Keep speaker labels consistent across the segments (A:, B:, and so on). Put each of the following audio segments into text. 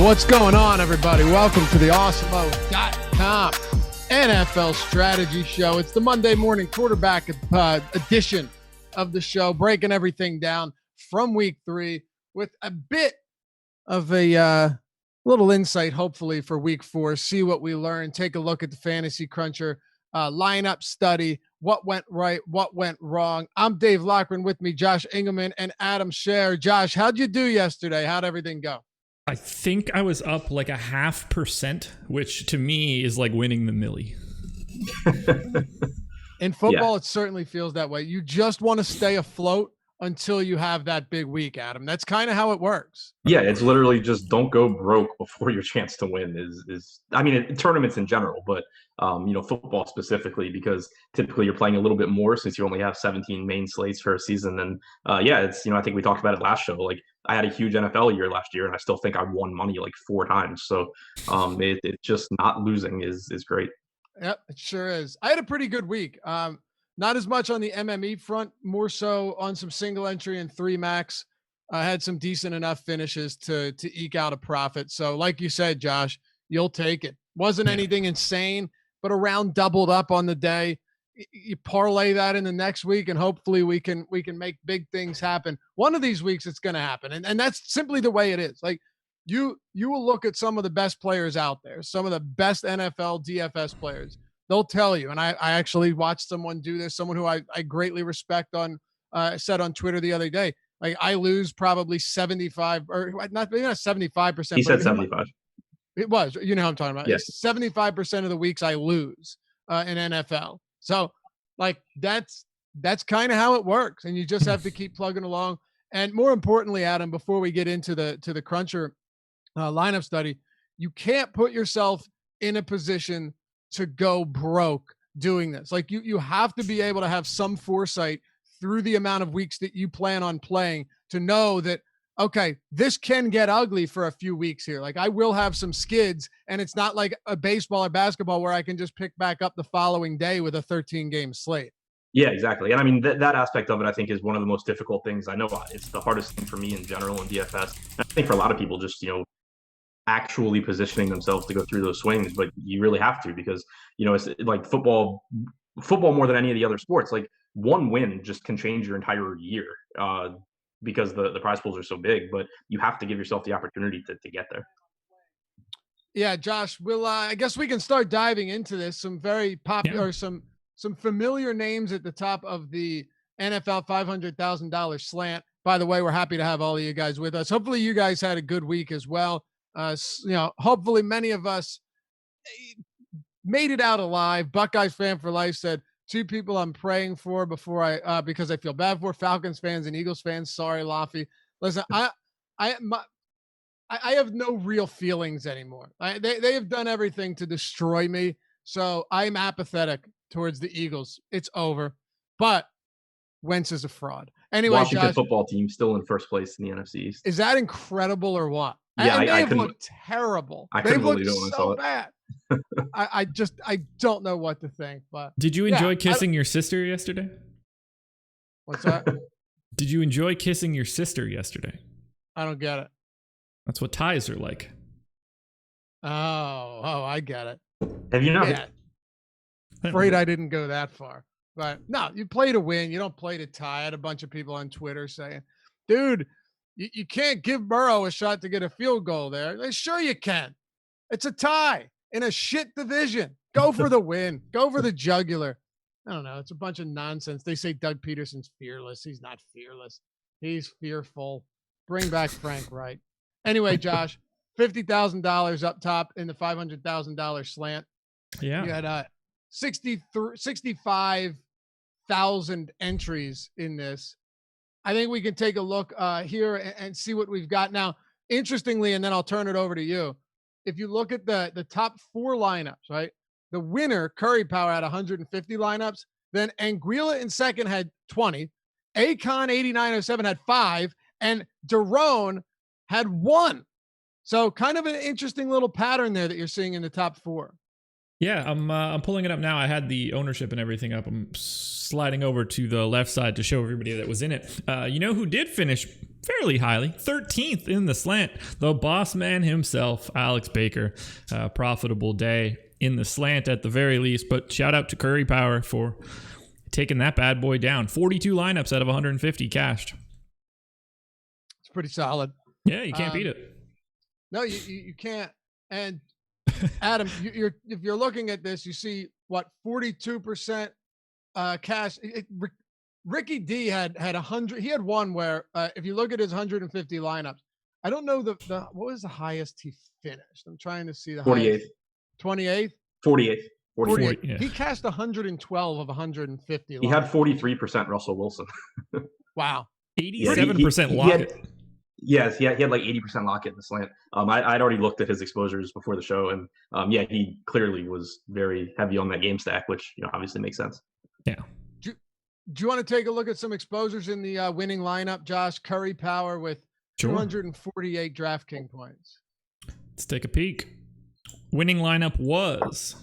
A: What's going on, everybody? Welcome to the Awesemo.com NFL Strategy Show. It's the Monday morning quarterback edition of the show, breaking everything down from week 3 with a bit of a little insight, hopefully, for week 4. See what we learned. Take a look at the Fantasy Cruncher lineup study. What went right? What went wrong? I'm Dave Loughran, with me, Josh Engleman and Adam Scherer. Josh, how'd you do yesterday? How'd everything go?
B: I think I was up like 0.5%, which to me is like winning the millie.
A: In football, It certainly feels that way. You just want to stay afloat until you have that big week, Adam. That's kind of how it works.
C: Yeah, it's literally just don't go broke before your chance to win is I mean, tournaments in general, but football specifically, because typically you're playing a little bit more since you only have 17 main slates for a season. And it's, I think we talked about it last show. Like, I had a huge NFL year last year, and I still think I won money like 4 times. So it just not losing is great.
A: Yep, it sure is. I had a pretty good week. Not as much on the MME front, more so on some single entry and 3 max. I had some decent enough finishes to eke out a profit. So like you said, Josh, you'll take it. Wasn't anything insane, but around doubled up on the day. You parlay that in the next week, and hopefully we can make big things happen. One of these weeks it's going to happen. And that's simply the way it is. Like, you will look at some of the best players out there, some of the best NFL DFS players. They'll tell you, and I actually watched someone do this, someone who I greatly respect said on Twitter the other day, like, I lose probably 75 or not 75%.
C: He said 75.
A: It was, you know what I'm talking about.
C: Yes.
A: 75% of the weeks I lose in NFL. So like that's kind of how it works. And you just have to keep plugging along. And more importantly, Adam, before we get into the Cruncher lineup study, you can't put yourself in a position to go broke doing this. Like, you have to be able to have some foresight through the amount of weeks that you plan on playing to know that, okay, this can get ugly for a few weeks here. Like, I will have some skids, and it's not like a baseball or basketball where I can just pick back up the following day with a 13-game slate.
C: Yeah, exactly. And I mean, that aspect of it, I think, is one of the most difficult things. I know it's the hardest thing for me in general in DFS. And I think for a lot of people, just, actually positioning themselves to go through those swings, but you really have to, because it's like football more than any of the other sports. Like, one win just can change your entire year because the prize pools are so big, but you have to give yourself the opportunity to get there.
A: Yeah, Josh, I guess we can start diving into this. Some very popular, some familiar names at the top of the NFL $500,000 slant. By the way, we're happy to have all of you guys with us. Hopefully you guys had a good week as well. Hopefully many of us made it out alive. Buckeyes fan for life said, 2 people I'm praying for because I feel bad for: Falcons fans and Eagles fans. Sorry, Laffy. Listen, I have no real feelings anymore. They have done everything to destroy me. So I'm apathetic towards the Eagles. It's over. But Wentz is a fraud. Anyway,
C: Washington
A: Josh,
C: football team still in first place in the NFC East.
A: Is that incredible or what?
C: Yeah,
A: and they've looked terrible. They've looked so bad. I don't know what to think. But
B: did you enjoy kissing your sister yesterday?
A: What's that?
B: Did you enjoy kissing your sister yesterday?
A: I don't get it.
B: That's what ties are like.
A: Oh, I get it.
C: Have you not?
A: Yeah. Afraid I didn't go that far. But no, you play to win. You don't play to tie. I had a bunch of people on Twitter saying, dude, you can't give Burrow a shot to get a field goal there. Sure you can. It's a tie in a shit division. Go for the win. Go for the jugular. I don't know. It's a bunch of nonsense. They say Doug Peterson's fearless. He's not fearless. He's fearful. Bring back Frank Wright. Anyway, Josh, $50,000 up top in the $500,000 slant.
B: Yeah.
A: You had 65,000 entries in this. I think we can take a look here and see what we've got now. Interestingly, and then I'll turn it over to you. If you look at the top 4 lineups, right? The winner, Curry Power, had 150 lineups. Then Anguilla in second had 20. Akon 8907 had 5, and Daron had 1. So kind of an interesting little pattern there that you're seeing in the top 4.
B: Yeah, I'm pulling it up now. I had the ownership and everything up. I'm sliding over to the left side to show everybody that was in it. You know who did finish fairly highly. 13th in the slant. The boss man himself, Alex Baker. Profitable day in the slant at the very least. But shout out to Curry Power for taking that bad boy down. 42 lineups out of 150 cashed.
A: It's pretty solid.
B: Yeah, you can't beat it.
A: No, you can't. And Adam, if you're looking at this, you see what 42% cash. Ricky D had 100. He had one where if you look at his 150 lineups, I don't know the what was the highest he finished. I'm trying to see the
C: 48th,
A: 28th,
C: 48th.
A: 48.
B: Yeah.
A: He cashed 112 of 150.
C: He had 43% Russell Wilson.
A: Wow.
B: 87% Lockett.
C: Yes, he had like 80% Lockett in the slant. I'd already looked at his exposures before the show, and he clearly was very heavy on that game stack, which obviously makes sense.
B: Yeah.
A: Do you want to take a look at some exposures in the winning lineup, Josh? Curry Power with 248 DraftKings points.
B: Let's take a peek. Winning lineup was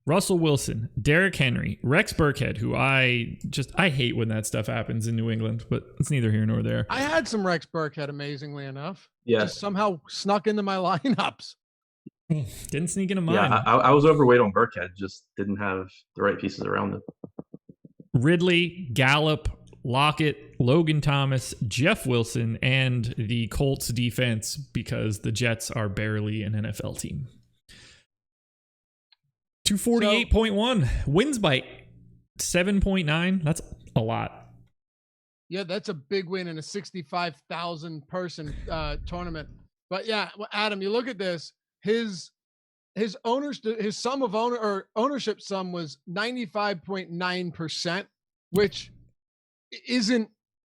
B: Russell Wilson, Derrick Henry, Rex Burkhead, who I hate when that stuff happens in New England, but it's neither here nor there.
A: I had some Rex Burkhead, amazingly enough.
C: Yeah.
A: Just somehow snuck into my lineups.
B: Didn't sneak into mine.
C: Yeah, I was overweight on Burkhead, just didn't have the right pieces around him.
B: Ridley, Gallup, Lockett, Logan Thomas, Jeff Wilson, and the Colts defense because the Jets are barely an NFL team. 248.1 wins by 7.9. That's a lot.
A: Yeah, that's a big win in a 65,000 person tournament. But yeah, Adam, you look at this. His sum of ownership sum was 95.9%, which isn't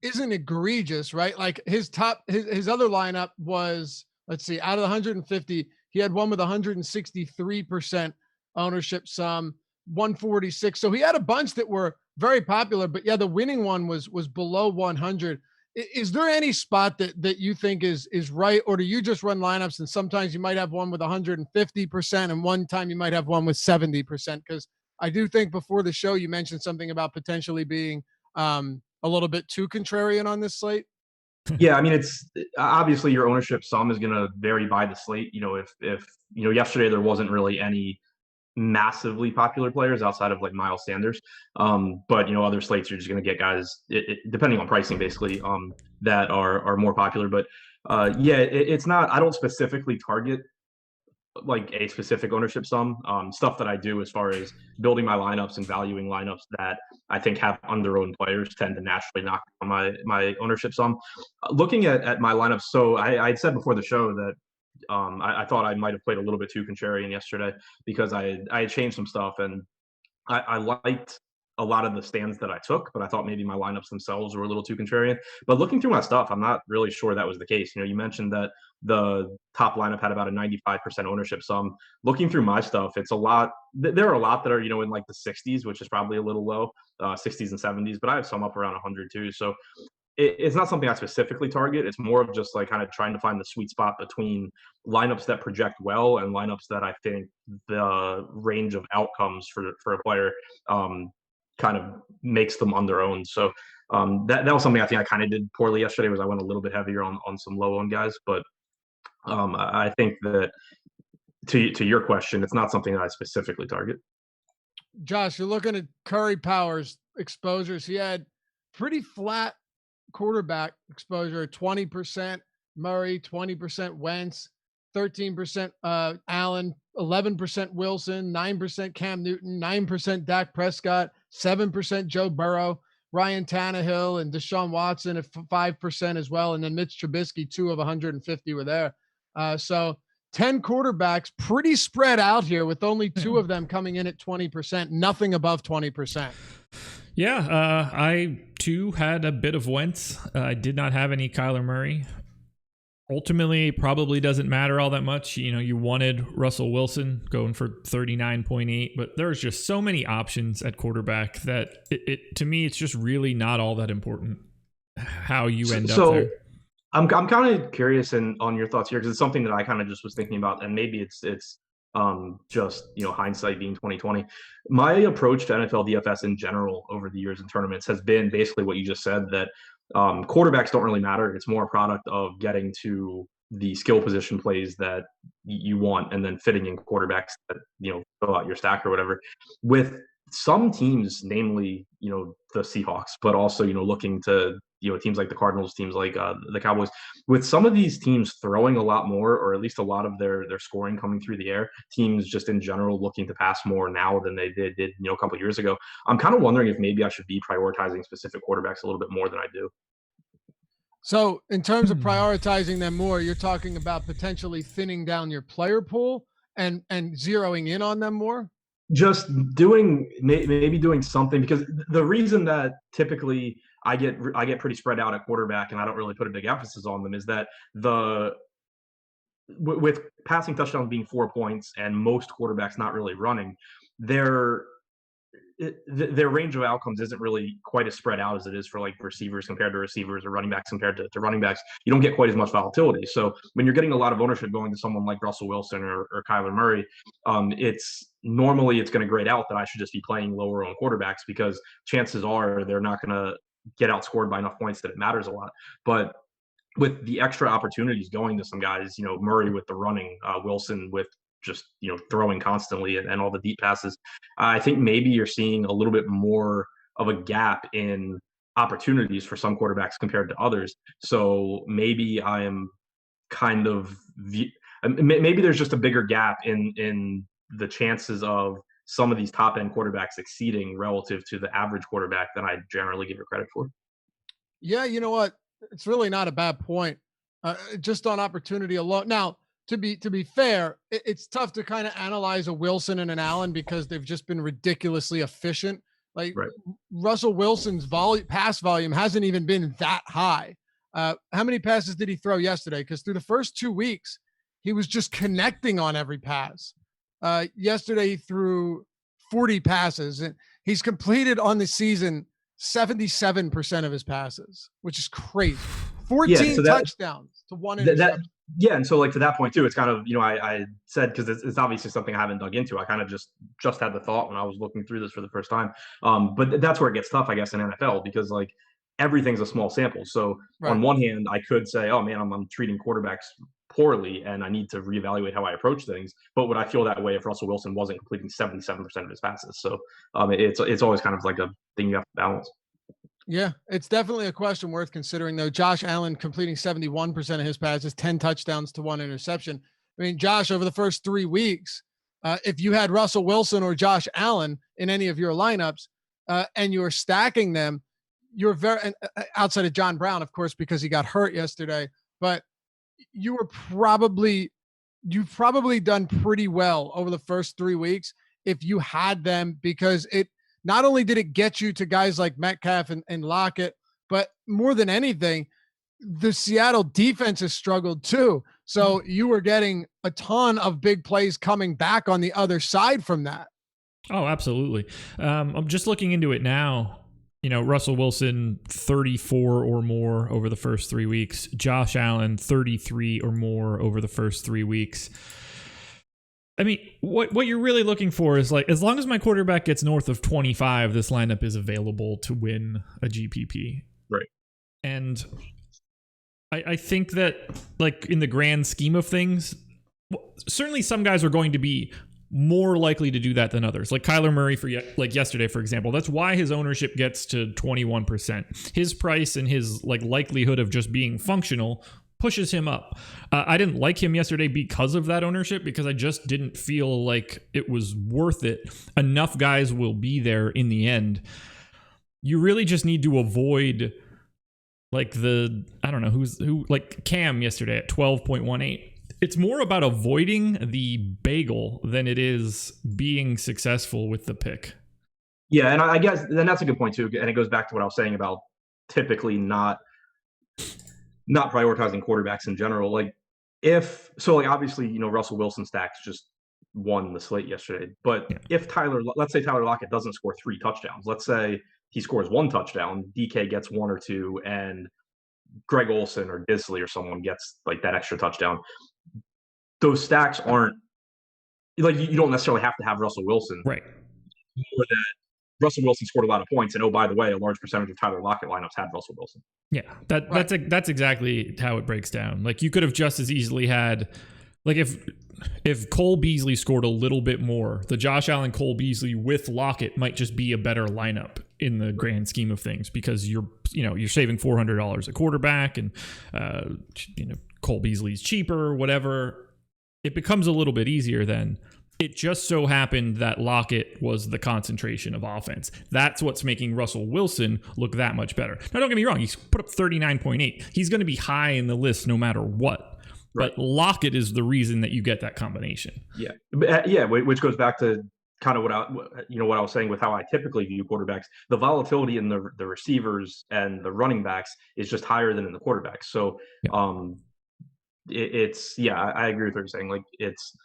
A: egregious, right? Like his other lineup was, let's see, out of the 150, he had one with 163% ownership sum, 146. So he had a bunch that were very popular, but yeah, the winning one was below 100. Is there any spot that you think is right, or do you just run lineups and sometimes you might have one with 150% and one time you might have one with 70%? Because I do think before the show you mentioned something about potentially being a little bit too contrarian on this slate.
C: Yeah, I mean, it's obviously your ownership sum is going to vary by the slate. If yesterday there wasn't really any massively popular players outside of like Miles Sanders, but other slates you're just going to get guys depending on pricing basically that are more popular. But it's not, I don't specifically target like a specific ownership sum. Stuff that I do as far as building my lineups and valuing lineups that I think have under-owned players tend to naturally knock on my ownership sum. Looking at my lineups, so I said before the show that I thought I might have played a little bit too contrarian yesterday because I had changed some stuff, and I liked a lot of the stands that I took, but I thought maybe my lineups themselves were a little too contrarian. But looking through my stuff, I'm not really sure that was the case. You mentioned that the top lineup had about a 95% ownership sum. Looking through my stuff, it's a lot. There are a lot that are, in like the 60s, which is probably a little low, 60s and 70s, but I have some up around 100 too. So it's not something I specifically target. It's more of just like kind of trying to find the sweet spot between lineups that project well and lineups that I think the range of outcomes for a player kind of makes them on their own. So that was something I think I kind of did poorly yesterday, was I went a little bit heavier on some low owned guys. But I think that to your question, it's not something that I specifically target.
A: Josh, you're looking at Curry Power's exposures. He had pretty flat quarterback exposure, 20% Murray, 20% Wentz, 13% Allen, 11% Wilson, 9% Cam Newton, 9% Dak Prescott, 7% Joe Burrow, Ryan Tannehill and Deshaun Watson at 5% as well. And then Mitch Trubisky, 2 of 150 were there. So 10 quarterbacks, pretty spread out here with only 2 of them coming in at 20%, nothing above 20%.
B: Yeah, I too had a bit of Wentz. I did not have any Kyler Murray. Ultimately, probably doesn't matter all that much. You wanted Russell Wilson going for 39.8, but there's just so many options at quarterback that it to me, it's just really not all that important how you end up there.
C: I'm kind of curious on your thoughts here, because it's something that I kind of just was thinking about, and maybe it's just hindsight being 2020. My approach to NFL DFS in general over the years in tournaments has been basically what you just said, that Quarterbacks don't really matter. It's more a product of getting to the skill position plays that you want and then fitting in quarterbacks that, fill out your stack or whatever. With some teams, namely, the Seahawks, but also, looking to, teams like the Cardinals, teams like the Cowboys, with some of these teams throwing a lot more, or at least a lot of their scoring coming through the air, teams just in general looking to pass more now than they did a couple of years ago. I'm kind of wondering if maybe I should be prioritizing specific quarterbacks a little bit more than I do.
A: So in terms of prioritizing them more, you're talking about potentially thinning down your player pool and zeroing in on them more?
C: Just maybe doing something, because the reason that typically I get pretty spread out at quarterback and I don't really put a big emphasis on them is that with passing touchdowns being 4 points and most quarterbacks not really running, their range of outcomes isn't really quite as spread out as it is for like receivers compared to receivers, or running backs compared to running backs. You don't get quite as much volatility. So when you're getting a lot of ownership going to someone like Russell Wilson or Kyler Murray, it's going to grade out that I should just be playing lower on quarterbacks, because chances are they're not going to get outscored by enough points that it matters a lot. But with the extra opportunities going to some guys, Murray with the running, Wilson with just throwing constantly and all the deep passes, I think maybe you're seeing a little bit more of a gap in opportunities for some quarterbacks compared to others. So maybe I am kind of maybe there's just a bigger gap in the chances of some of these top end quarterbacks exceeding relative to the average quarterback than I generally give it credit for.
A: Yeah, you know what? It's really not a bad point. Just on opportunity alone. Now, to be fair, it's tough to kind of analyze a Wilson and an Allen because they've just been ridiculously efficient. Like right. Russell Wilson's pass volume hasn't even been that high. How many passes did he throw yesterday? Because through the first 2 weeks, he was just connecting on every pass. Yesterday, he threw 40 passes, and he's completed on the season 77% of his passes, which is crazy. 14 touchdowns to 1 interception.
C: And so like to that point too, it's kind of, I said, because it's obviously something I haven't dug into. I kind of just had the thought when I was looking through this for the first time. But that's where it gets tough, I guess, in NFL, because like everything's a small sample. So right. On one hand, I could say, oh man, I'm treating quarterbacks poorly and I need to reevaluate how I approach things. But would I feel that way if Russell Wilson wasn't completing 77% of his passes? So it's always kind of like a thing you have to balance.
A: Yeah, it's definitely a question worth considering, though. Josh Allen completing 71% of his passes, 10 touchdowns to 1 interception. I mean, Josh, over the first 3 weeks, if you had Russell Wilson or Josh Allen in any of your lineups and you were stacking them, you're very outside of John Brown, of course, because he got hurt yesterday, but you've probably done pretty well over the first 3 weeks if you had them, because not only did it get you to guys like Metcalf and Lockett, but more than anything, the Seattle defense has struggled too. So you were getting a ton of big plays coming back on the other side from that.
B: Oh, absolutely. I'm just looking into it now. Russell Wilson, 34 or more over the first 3 weeks. Josh Allen, 33 or more over the first 3 weeks. I mean, what you're really looking for is, like, as long as my quarterback gets north of 25, this lineup is available to win a GPP.
C: Right.
B: And I think that, like, in the grand scheme of things, certainly some guys are going to be more likely to do that than others. Like Kyler Murray yesterday, for example. That's why his ownership gets to 21%. His price and his likelihood of just being functional pushes him up. I didn't like him yesterday because of that ownership, because I just didn't feel like it was worth it. Enough guys will be there in the end. You really just need to avoid Cam yesterday at 12.18. It's more about avoiding the bagel than it is being successful with the pick.
C: Yeah, and I guess then that's a good point too. And it goes back to what I was saying about typically not prioritizing quarterbacks in general. Obviously, Russell Wilson stacks just won the slate yesterday. But if let's say Tyler Lockett doesn't score 3 touchdowns, let's say he scores 1 touchdown, DK gets 1 or 2, and Greg Olsen or Disley or someone gets that extra touchdown. Those stacks aren't you don't necessarily have to have Russell Wilson.
B: Right.
C: Or that Russell Wilson scored a lot of points, and oh, by the way, a large percentage of Tyler Lockett lineups had Russell Wilson.
B: Yeah, that's exactly how it breaks down. Like, you could have just as easily had, like, if Cole Beasley scored a little bit more, the Josh Allen Cole Beasley with Lockett might just be a better lineup in the grand scheme of things, because you're saving $400 a quarterback, and Cole Beasley's cheaper, whatever. It becomes a little bit easier then. It just so happened that Lockett was the concentration of offense. That's what's making Russell Wilson look that much better. Now, don't get me wrong. He's put up 39.8. He's going to be high in the list no matter what. Right. But Lockett is the reason that you get that combination.
C: Yeah, which goes back to kind of what I was saying with how I typically view quarterbacks. The volatility in the receivers and the running backs is just higher than in the quarterbacks. So, I agree with what you're saying. Like, it's,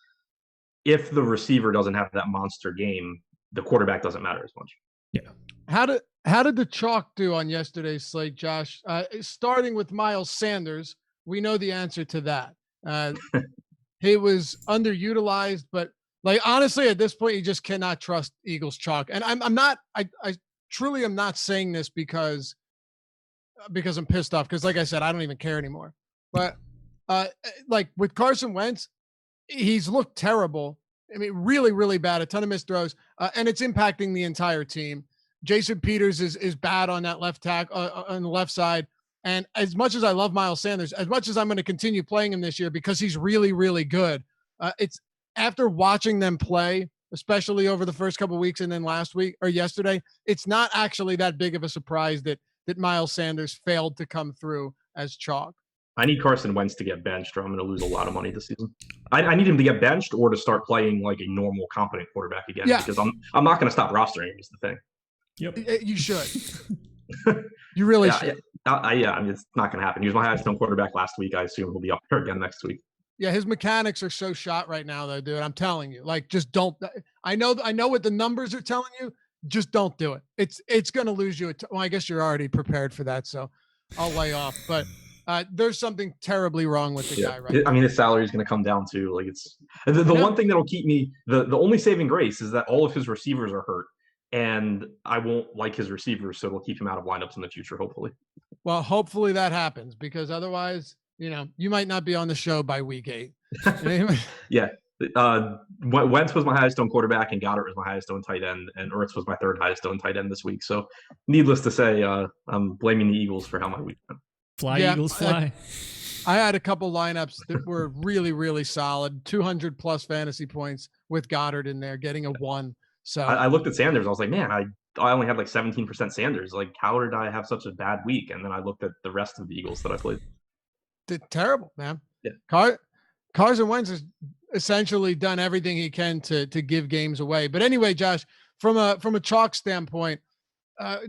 C: if the receiver doesn't have that monster game, the quarterback doesn't matter as much.
A: Yeah. How did the chalk do on yesterday's slate, Josh? Starting with Miles Sanders, we know the answer to that. He was underutilized, but, like, honestly, at this point, you just cannot trust Eagles chalk. And I truly am not saying this because I'm pissed off. Because, like I said, I don't even care anymore. But like with Carson Wentz, he's looked terrible. I mean, really, really bad. A ton of missed throws, and it's impacting the entire team. Jason Peters is bad on that left tackle on the left side. And as much as I love Miles Sanders, as much as I'm going to continue playing him this year because he's really, really good, it's after watching them play, especially over the first couple of weeks and then last week or yesterday, it's not actually that big of a surprise that Miles Sanders failed to come through as chalk.
C: I need Carson Wentz to get benched, or I'm going to lose a lot of money this season. I need him to get benched or to start playing like a normal, competent quarterback again. Yeah. Because I'm not going to stop rostering him. Is the thing.
A: Yep, you should. You really should.
C: I mean, it's not going to happen. He was my highest known quarterback last week. I assume he'll be up there again next week.
A: Yeah, his mechanics are so shot right now, though, dude. I'm telling you, like, just don't. I know what the numbers are telling you. Just don't do it. It's going to lose you. Well, I guess you're already prepared for that, so I'll lay off. But there's something terribly wrong with the guy right now.
C: I mean, his salary is going to come down too. Like, it's the one thing that'll keep me. The only saving grace is that all of his receivers are hurt, and I won't like his receivers, so it'll keep him out of lineups in the future, hopefully.
A: Well, hopefully that happens, because otherwise, you might not be on the show by week 8.
C: Yeah. Wentz was my highest owned quarterback, and Goddard was my highest owned tight end, and Ertz was my third highest owned tight end this week. So, needless to say, I'm blaming the Eagles for how my week went.
B: Fly, Eagles, fly.
A: I had a couple lineups that were really, really solid. 200 plus fantasy points with Goddard in there, getting a 1. So
C: I looked at Sanders. I was like, man, I only had like 17% Sanders. Like, how did I have such a bad week? And then I looked at the rest of the Eagles that I played.
A: Did terrible, man.
C: Yeah.
A: Carson Wentz has essentially done everything he can to give games away. But anyway, Josh, from a chalk standpoint,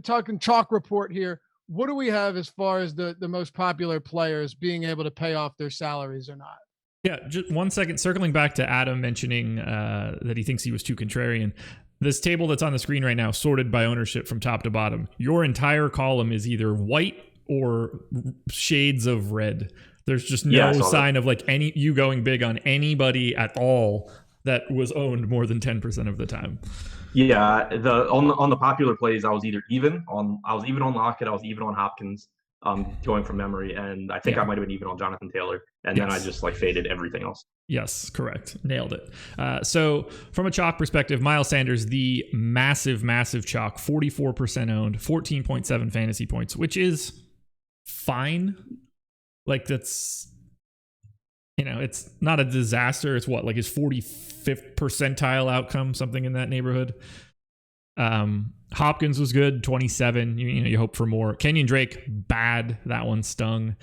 A: talking chalk report here, what do we have as far as the most popular players being able to pay off their salaries or not?
B: Yeah, just 1 second. Circling back to Adam mentioning that he thinks he was too contrarian. This table that's on the screen right now, sorted by ownership from top to bottom. Your entire column is either white or shades of red. There's just no sign of like you going big on anybody at all that was owned more than 10% of the time.
C: Yeah, on the popular plays, I was even on Lockett, I was even on Hopkins, going from memory, and I think I might have been even on Jonathan Taylor, and then I just like faded everything else.
B: Yes, correct. Nailed it. So from a chalk perspective, Miles Sanders, the massive chalk, 44% owned, 14.7 fantasy points, which is fine. Like, that's, it's not a disaster. It's what, like his 45th percentile outcome, something in that neighborhood. Hopkins was good, 27. You hope for more. Kenyon Drake, bad. That one stung.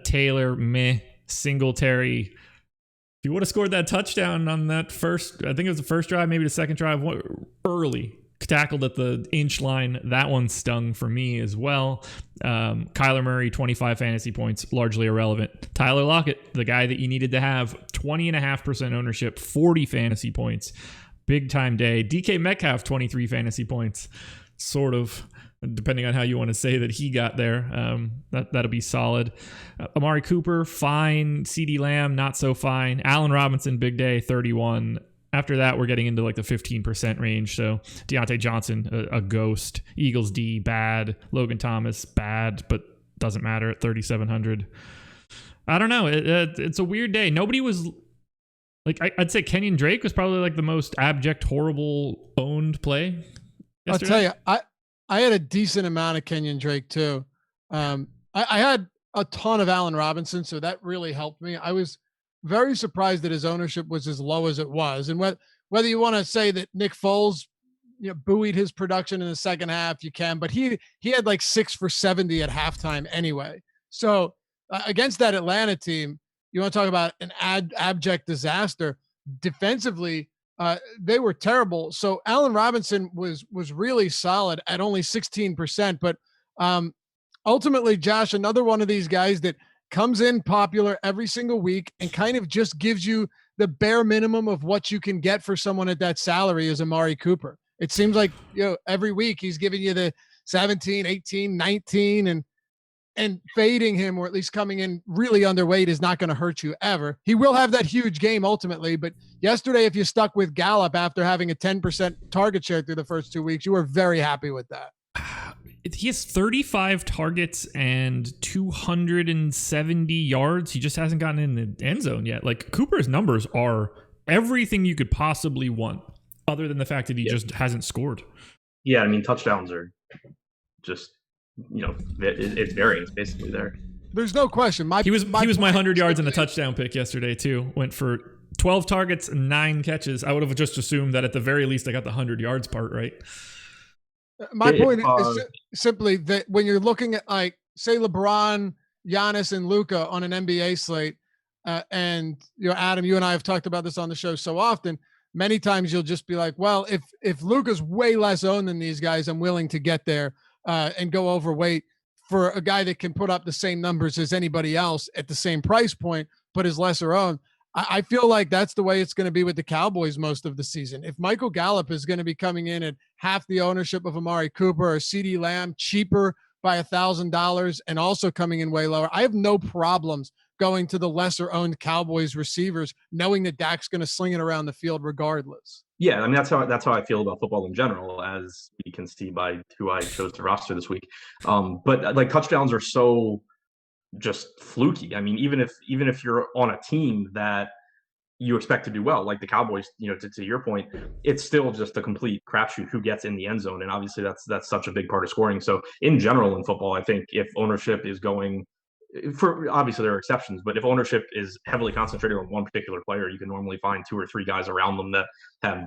B: Taylor, meh. Singletary, if he would have scored that touchdown on that first, I think it was the first drive, maybe the second drive, early, tackled at the inch line, that one stung for me as well. Kyler Murray, 25 fantasy points, largely irrelevant. Tyler Lockett, the guy that you needed to have, 20.5% ownership, 40 fantasy points. Big time day. DK Metcalf, 23 fantasy points, sort of, depending on how you want to say that he got there. That'll be solid. Amari Cooper, fine. CeeDee Lamb, not so fine. Allen Robinson, big day, 31. After that, we're getting into like the 15% range. So Deontay Johnson, a ghost. Eagles D, bad. Logan Thomas, bad, but doesn't matter at 3,700. I don't know. It's a weird day. Nobody was like, I'd say Kenyon Drake was probably like the most abject, horrible owned play yesterday.
A: I'll tell you, I had a decent amount of Kenyon Drake too. I had a ton of Allen Robinson, so that really helped me. I was very surprised that his ownership was as low as it was. And whether you want to say that Nick Foles, buoyed his production in the second half, you can, but he had like 6 for 70 at halftime anyway. So against that Atlanta team, you want to talk about an abject disaster defensively. They were terrible. So Allen Robinson was really solid at only 16%, but ultimately, Josh, another one of these guys that comes in popular every single week and kind of just gives you the bare minimum of what you can get for someone at that salary is Amari Cooper. It seems like, every week he's giving you the 17, 18, 19 and fading him, or at least coming in really underweight, is not going to hurt you ever. He will have that huge game ultimately, but yesterday, if you stuck with Gallup after having a 10% target share through the first 2 weeks, you were very happy with that.
B: He has 35 targets and 270 yards. He just hasn't gotten in the end zone yet. Like, Cooper's numbers are everything you could possibly want, other than the fact that he just hasn't scored.
C: Yeah, I mean, touchdowns are just, it's variance basically there.
A: There's no question.
B: He was my 100 yards and a touchdown pick yesterday too. Went for 12 targets, 9 catches. I would have just assumed that at the very least I got the 100 yards part right.
A: My point is simply that when you're looking at, like, say, LeBron, Giannis, and Luka on an NBA slate, and Adam, you and I have talked about this on the show so often. Many times you'll just be like, well, if Luka's way less owned than these guys, I'm willing to get there and go overweight for a guy that can put up the same numbers as anybody else at the same price point, but is lesser owned. I feel like that's the way it's going to be with the Cowboys most of the season. If Michael Gallup is going to be coming in at half the ownership of Amari Cooper, or CeeDee Lamb cheaper by $1,000 and also coming in way lower, I have no problems going to the lesser owned Cowboys receivers, knowing that Dak's going to sling it around the field regardless.
C: Yeah, I mean, that's how I feel about football in general, as you can see by who I chose to roster this week. But like, touchdowns are so just fluky. I mean, even if you're on a team that you expect to do well, like the Cowboys, to your point, it's still just a complete crapshoot who gets in the end zone, and obviously that's such a big part of scoring. So in general in football, I think if ownership is going for, obviously there are exceptions, but if ownership is heavily concentrated on one particular player, you can normally find 2 or 3 guys around them that have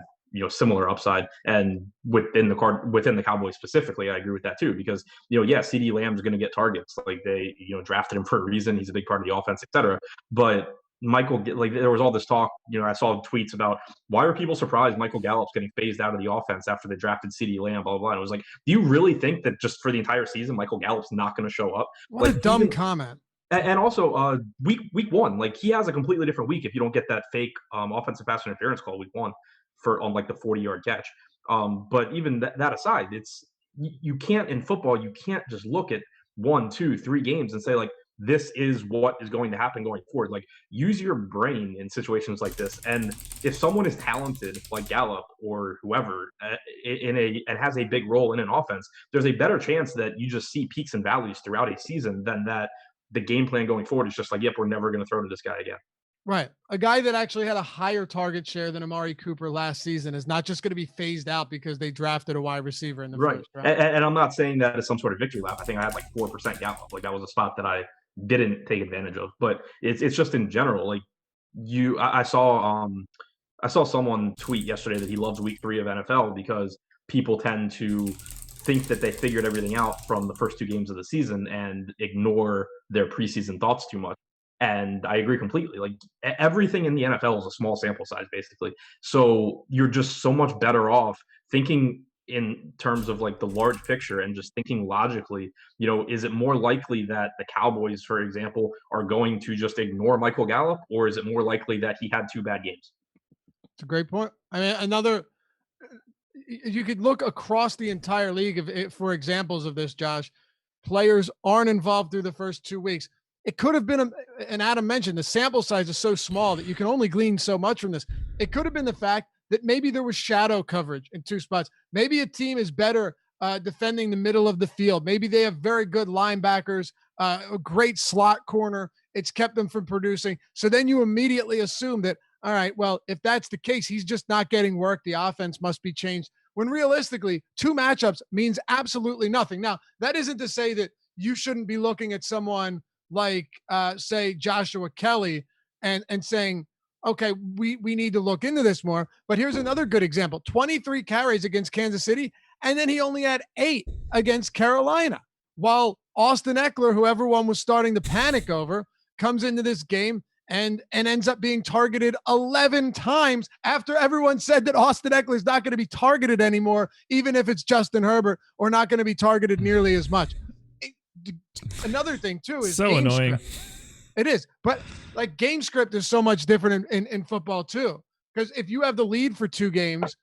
C: similar upside. And within the Cowboys specifically, I agree with that too, because CeeDee Lamb is going to get targets. Like, they drafted him for a reason. He's a big part of the offense, etc. But Michael, like, there was all this talk, I saw tweets about, why are people surprised Michael Gallup's getting phased out of the offense after they drafted CeeDee Lamb, blah, blah, blah. And I was like, do you really think that just for the entire season, Michael Gallup's not going to show up?
A: What a dumb comment.
C: And also, week 1, like, he has a completely different week if you don't get that fake offensive pass interference call week 1 on like the 40-yard catch. But even that aside, you can't, in football, you can't just look at 1, 2, 3 games and say, like, this is what is going to happen going forward. Like, use your brain in situations like this. And if someone is talented like Gallup or whoever and has a big role in an offense, there's a better chance that you just see peaks and valleys throughout a season than that the game plan going forward is just like, yep, we're never going to throw to this guy again.
A: Right. A guy that actually had a higher target share than Amari Cooper last season is not just going to be phased out because they drafted a wide receiver in the first round.
C: And I'm not saying that as some sort of victory lap. I think I had like 4% Gallup. Like, that was a spot that I didn't take advantage of. But it's just in general, like, I saw someone tweet yesterday that he loves week 3 of NFL because people tend to think that they figured everything out from the first 2 games of the season and ignore their preseason thoughts too much. And I agree completely. Like, everything in the NFL is a small sample size, basically. So you're just so much better off thinking in terms of like the large picture and just thinking logically. Is it more likely that the Cowboys, for example, are going to just ignore Michael Gallup, or is it more likely that he had 2 bad games?
A: It's a great point. I mean, you could look across the entire league for examples of this, Josh. Players aren't involved through the first 2 weeks. it could have been, and Adam mentioned the sample size is so small that you can only glean so much from this. It could have been the fact that maybe there was shadow coverage in two spots. Maybe a team is better defending the middle of the field. Maybe they have very good linebackers, a great slot corner. It's kept them from producing. So then you immediately assume that, all right, well, if that's the case, he's just not getting work. The offense must be changed. When realistically, 2 matchups means absolutely nothing. Now, that isn't to say that you shouldn't be looking at someone like, say, Joshua Kelly and saying, okay, we need to look into this more. But here's another good example: 23 carries against Kansas City, and then he only had 8 against Carolina. While Austin Eckler, who everyone was starting to panic over, comes into this game and ends up being targeted 11 times after everyone said that Austin Eckler is not going to be targeted anymore, even if it's Justin Herbert, or not going to be targeted nearly as much. Another thing too is
B: so annoying.
A: Script. It is, but like game script is so much different in football too. Because if you have the lead for 2 games,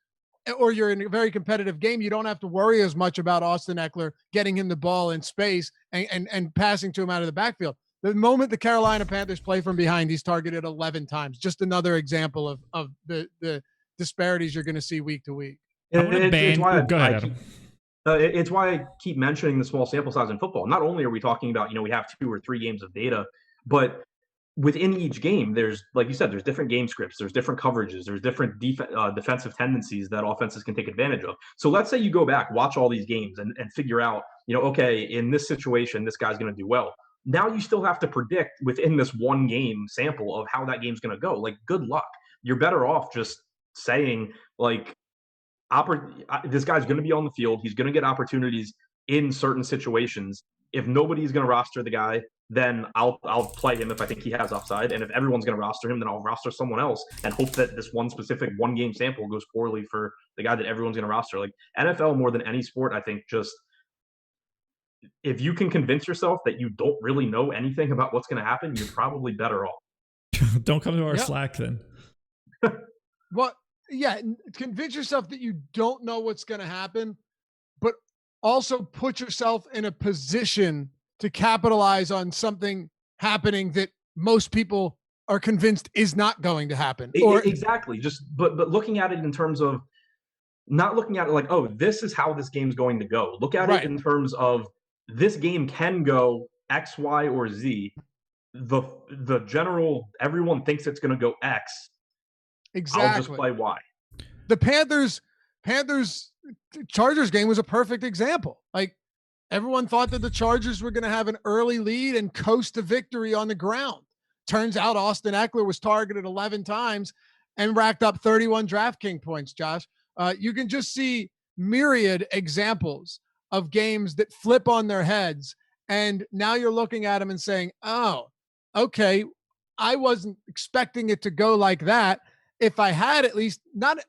A: or you're in a very competitive game, you don't have to worry as much about Austin Eckler getting him the ball in space and passing to him out of the backfield. The moment the Carolina Panthers play from behind, he's targeted 11 times. Just another example of the disparities you're going to see week to week.
C: It's why I keep mentioning the small sample size in football. Not only are we talking about, we have 2 or 3 games of data, but within each game, there's, like you said, there's different game scripts, there's different coverages, there's different defensive tendencies that offenses can take advantage of. So let's say you go back, watch all these games and figure out, okay, in this situation, this guy's going to do well. Now you still have to predict within this one game sample of how that game's going to go. Like, good luck. You're better off just saying, like, this guy's going to be on the field. He's going to get opportunities in certain situations. If nobody's going to roster the guy, then I'll play him if I think he has upside. And if everyone's going to roster him, then I'll roster someone else and hope that this one specific one-game sample goes poorly for the guy that everyone's going to roster. Like, NFL, more than any sport, I think, just if you can convince yourself that you don't really know anything about what's going to happen, you're probably better off.
B: Don't come to our Slack then.
A: Well, yeah, convince yourself that you don't know what's going to happen, but also put yourself in a position to capitalize on something happening that most people are convinced is not going to happen.
C: Exactly. But looking at it in terms of not looking at it like, oh, this is how this game's going to go. Look at it in terms of this game can go X, Y, or Z. The general, everyone thinks it's going to go X.
A: Exactly.
C: I'll just play Y.
A: The Panthers Chargers game was a perfect example. Like, everyone thought that the Chargers were going to have an early lead and coast to victory on the ground. Turns out Austin Eckler was targeted 11 times and racked up 31 DraftKings points, Josh. You can just see myriad examples of games that flip on their heads. And now you're looking at them and saying, oh, okay, I wasn't expecting it to go like that. If I had at least not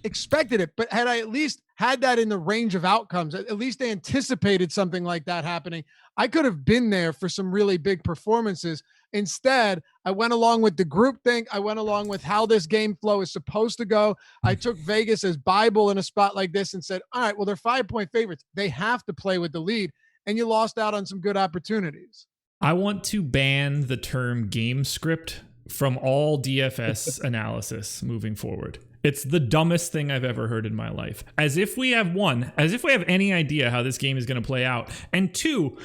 A: expected it, but had I at least had that in the range of outcomes, at least they anticipated something like that happening, I could have been there for some really big performances. Instead, I went along with the groupthink. I went along with how this game flow is supposed to go. I took Vegas as Bible in a spot like this and said, all right, well, they're 5-point favorites. They have to play with the lead. And you lost out on some good opportunities.
B: I want to ban the term game script from all DFS analysis moving forward. It's the dumbest thing I've ever heard in my life. As if we have any idea how this game is going to play out. And 2,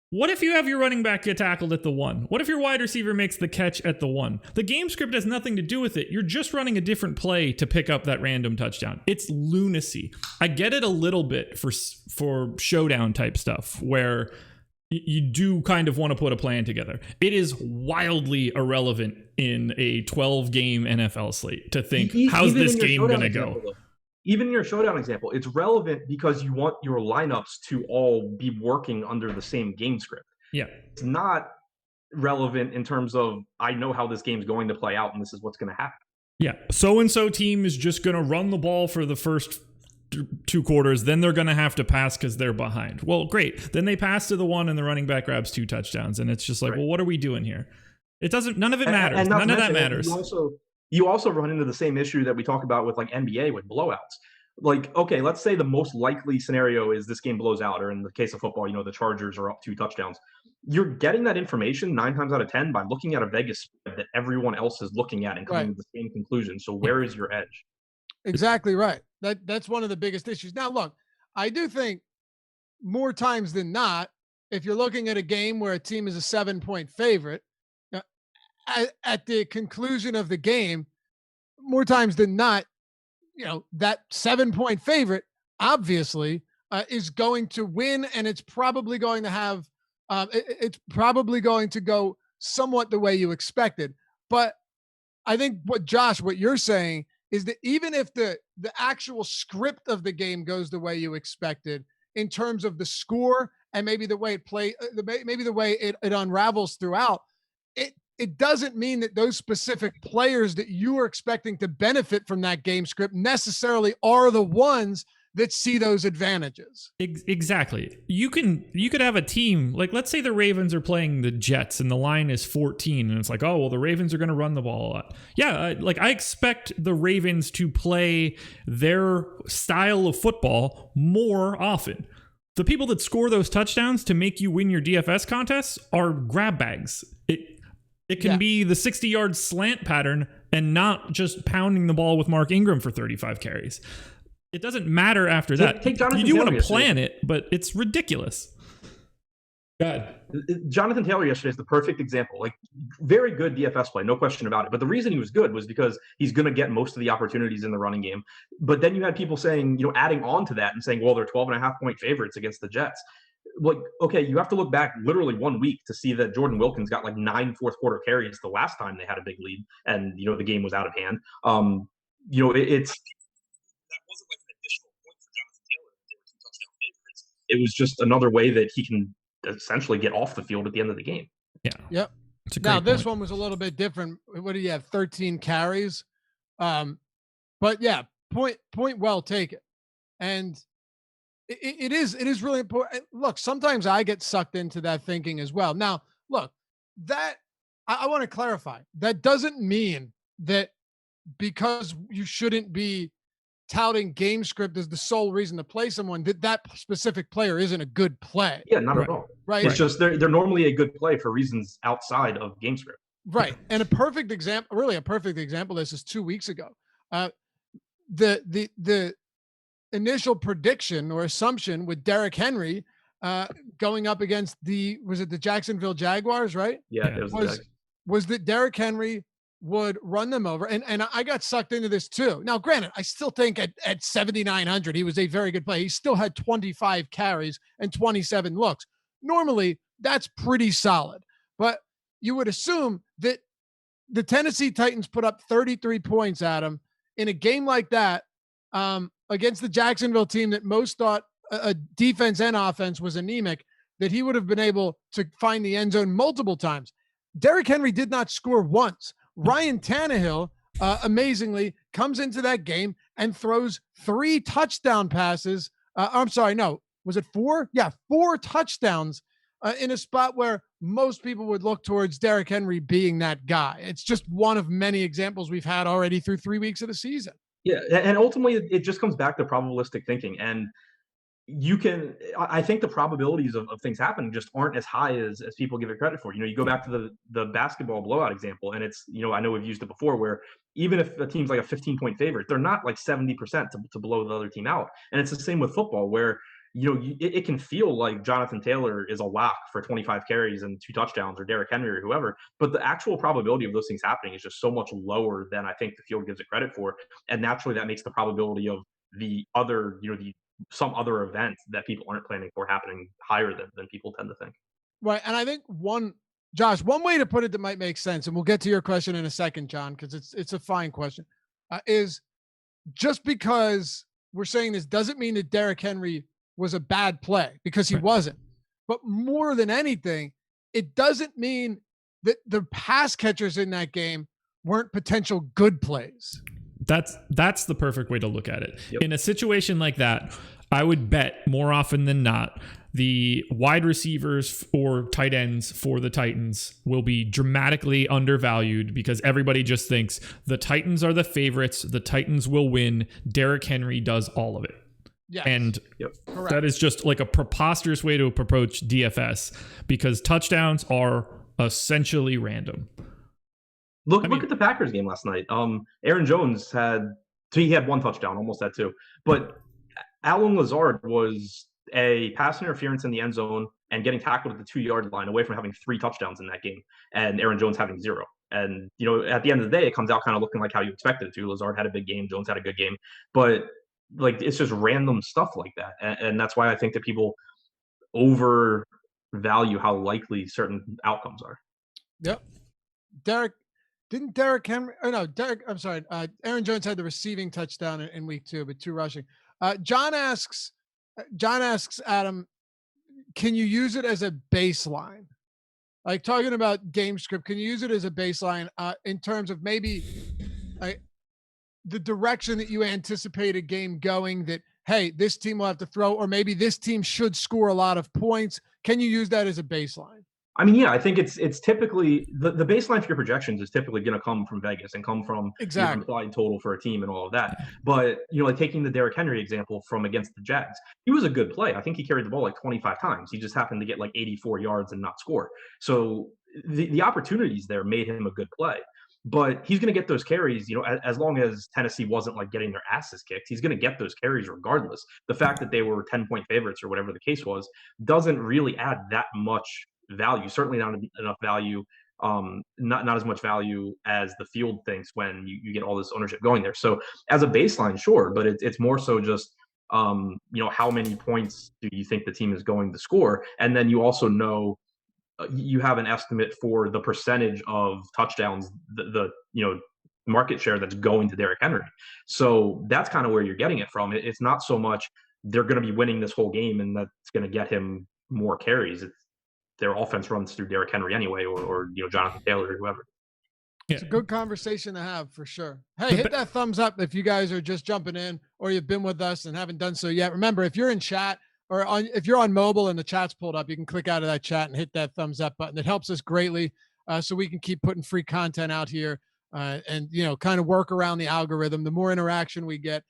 B: what if you have your running back get tackled at the 1? What if your wide receiver makes the catch at the 1? The game script has nothing to do with it. You're just running a different play to pick up that random touchdown. It's lunacy. I get it a little bit for showdown type stuff where you do kind of want to put a plan together. It is wildly irrelevant in a 12-game NFL slate to think, how's this game going to go?
C: Even in your showdown example, it's relevant because you want your lineups to all be working under the same game script.
B: Yeah.
C: It's not relevant in terms of, I know how this game's going to play out and this is what's going to happen.
B: Yeah. So-and-so team is just going to run the ball for the first 2 quarters, then they're going to have to pass because they're behind. Well, great. Then they pass to the 1 and the running back grabs 2 touchdowns. And it's just like, well, what are we doing here? None of it matters. None of that matters.
C: You also run into the same issue that we talk about with like NBA with blowouts. like, okay, let's say the most likely scenario is this game blows out, or in the case of football, the Chargers are up 2 touchdowns. You're getting that information 9 times out of 10 by looking at a Vegas spread that everyone else is looking at and coming to the same conclusion. So where is your edge?
A: Exactly right. That's one of the biggest issues. Now, look, I do think more times than not, if you're looking at a game where a team is a 7-point favorite, at the conclusion of the game, more times than not, that 7-point favorite obviously is going to win, and it's probably going to have, it's probably going to go somewhat the way you expected. But I think what you're saying is that even if the actual script of the game goes the way you expected in terms of the score and maybe the way maybe the way it unravels throughout, it doesn't mean that those specific players that you are expecting to benefit from that game script necessarily are the ones that see those advantages.
B: Exactly. You could have a team, like let's say the Ravens are playing the Jets and the line is 14 and it's like, oh, well, the Ravens are going to run the ball a lot. Yeah, like I expect the Ravens to play their style of football more often. The people that score those touchdowns to make you win your DFS contests are grab bags. It can be the 60-yard slant pattern and not just pounding the ball with Mark Ingram for 35 carries. It doesn't matter after that. You do want to plan it, but it's ridiculous. Go ahead.
C: Jonathan Taylor yesterday is the perfect example. Like, very good DFS play, no question about it. But the reason he was good was because he's going to get most of the opportunities in the running game. But then you had people saying, adding on to that and saying, well, they're 12.5-point favorites against the Jets. Like, okay, you have to look back literally 1 week to see that Jordan Wilkins got like 9 fourth quarter carries the last time they had a big lead, and the game was out of hand. It's that wasn't like an additional point for Jonathan Taylor that they were 2 touchdown favorites. It was just another way that he can essentially get off the field at the end of the game.
B: Yeah.
A: Yep. Now this one was a little bit different. What do you have? 13 carries. But yeah, point well taken. And it is really important. Look, sometimes I get sucked into that thinking as well. Now, look, that I want to clarify. That doesn't mean that because you shouldn't be touting game script as the sole reason to play someone, that specific player isn't a good play.
C: Yeah, not at all.
A: Right.
C: It's just they're normally a good play for reasons outside of game script.
A: Right. And a perfect example of this is 2 weeks ago. The initial prediction or assumption with Derrick Henry going up against the Jacksonville Jaguars, right?
C: Yeah, it
A: was that Derrick Henry would run them over. And I got sucked into this too. Now, granted, I still think at 7,900, he was a very good play. He still had 25 carries and 27 looks. Normally, that's pretty solid. But you would assume that the Tennessee Titans put up 33 points at him in a game like that, against the Jacksonville team that most thought a defense and offense was anemic, that he would have been able to find the end zone multiple times. Derrick Henry did not score once. Ryan Tannehill, amazingly, comes into that game and throws 3 touchdown passes. I'm sorry, no, was it 4? Yeah, 4 touchdowns in a spot where most people would look towards Derrick Henry being that guy. It's just one of many examples we've had already through 3 weeks of the season.
C: Yeah, and ultimately it just comes back to probabilistic thinking. And I think the probabilities of things happening just aren't as high as people give it credit for. You go back to the basketball blowout example, and it's, I know we've used it before, where even if a team's like a 15-point favorite, they're not like 70% to blow the other team out. And it's the same with football, where it can feel like Jonathan Taylor is a lock for 25 carries and 2 touchdowns, or Derrick Henry or whoever, but the actual probability of those things happening is just so much lower than I think the field gives it credit for. And naturally that makes the probability of the other, some other event that people aren't planning for happening higher than people tend to think.
A: Right. And I think one way to put it that might make sense, and we'll get to your question in a second, John, because it's a fine question, is just because we're saying this doesn't mean that Derrick Henry was a bad play, because he wasn't. But more than anything, it doesn't mean that the pass catchers in that game weren't potential good plays.
B: That's the perfect way to look at it. Yep. In a situation like that, I would bet more often than not the wide receivers or tight ends for the Titans will be dramatically undervalued because everybody just thinks the Titans are the favorites. The Titans will win. Derrick Henry does all of it.
A: Yes.
B: And that is just like a preposterous way to approach DFS because touchdowns are essentially random.
C: Look at the Packers game last night. Aaron Jones had one touchdown, almost had two. But Alan Lazard was a pass interference in the end zone and getting tackled at the 2-yard line away from having 3 touchdowns in that game, and Aaron Jones having 0. And, at the end of the day, it comes out kind of looking like how you expected it to. Lazard had a big game. Jones had a good game. But, it's just random stuff like that. And that's why I think that people overvalue how likely certain outcomes are.
A: Yep. Aaron Jones had the receiving touchdown in week 2, but 2 rushing. John asks, Adam, can you use it as a baseline? Like talking about game script, can you use it as a baseline in terms of maybe the direction that you anticipate a game going that, hey, this team will have to throw, or maybe this team should score a lot of points? Can you use that as a baseline?
C: I mean, yeah, I think it's typically the baseline for your projections is typically going to come from Vegas and come from your implied total for a team and all of that. But, like taking the Derrick Henry example from against the Jags, he was a good play. I think he carried the ball like 25 times. He just happened to get like 84 yards and not score. So the opportunities there made him a good play. But he's going to get those carries, as long as Tennessee wasn't like getting their asses kicked. He's going to get those carries regardless. The fact that they were 10-point favorites or whatever the case was doesn't really add that much value, certainly not enough value, not as much value as the field thinks when you get all this ownership going there. So as a baseline, sure, but it's more so just how many points do you think the team is going to score, and then you also know you have an estimate for the percentage of touchdowns, the market share that's going to Derrick Henry. So that's kind of where you're getting it from. It's not so much they're going to be winning this whole game and that's going to get him more carries. It's their offense runs through Derrick Henry anyway, or Jonathan Taylor or whoever.
A: It's a good conversation to have for sure. Hey, hit that thumbs up if you guys are just jumping in or you've been with us and haven't done so yet. Remember, if you're in chat or if you're on mobile and the chat's pulled up, you can click out of that chat and hit that thumbs up button. It helps us greatly so we can keep putting free content out here and, kind of work around the algorithm. The more interaction we get,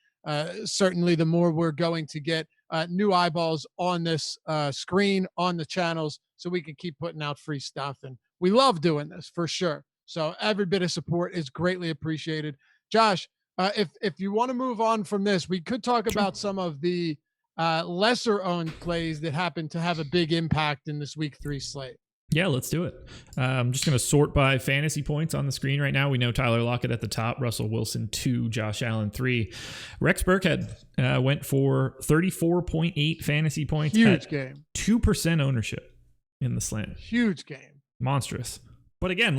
A: certainly the more we're going to get new eyeballs on this screen, on the channels, so we can keep putting out free stuff. And we love doing this for sure. So every bit of support is greatly appreciated. Josh, if you want to move on from this, we could talk about some of the lesser owned plays that happen to have a big impact in this week 3 slate.
B: Yeah, let's do it. I'm just going to sort by fantasy points on the screen right now. We know Tyler Lockett at the top, Russell Wilson 2, Josh Allen 3. Rex Burkhead went for 34.8 fantasy points.
A: Huge game.
B: 2% ownership in the slant.
A: Huge game.
B: Monstrous. But again,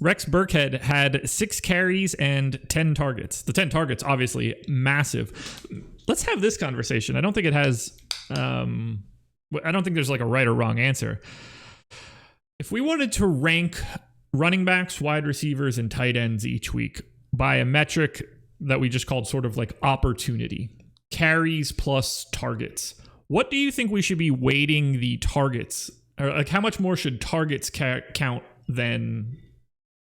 B: Rex Burkhead had 6 carries and 10 targets. The 10 targets, obviously, massive. Let's have this conversation. I don't think it has... I don't think there's a right or wrong answer. If we wanted to rank running backs, wide receivers, and tight ends each week by a metric that we just called sort of opportunity, carries plus targets, what do you think we should be weighting the targets? Or how much more should targets count than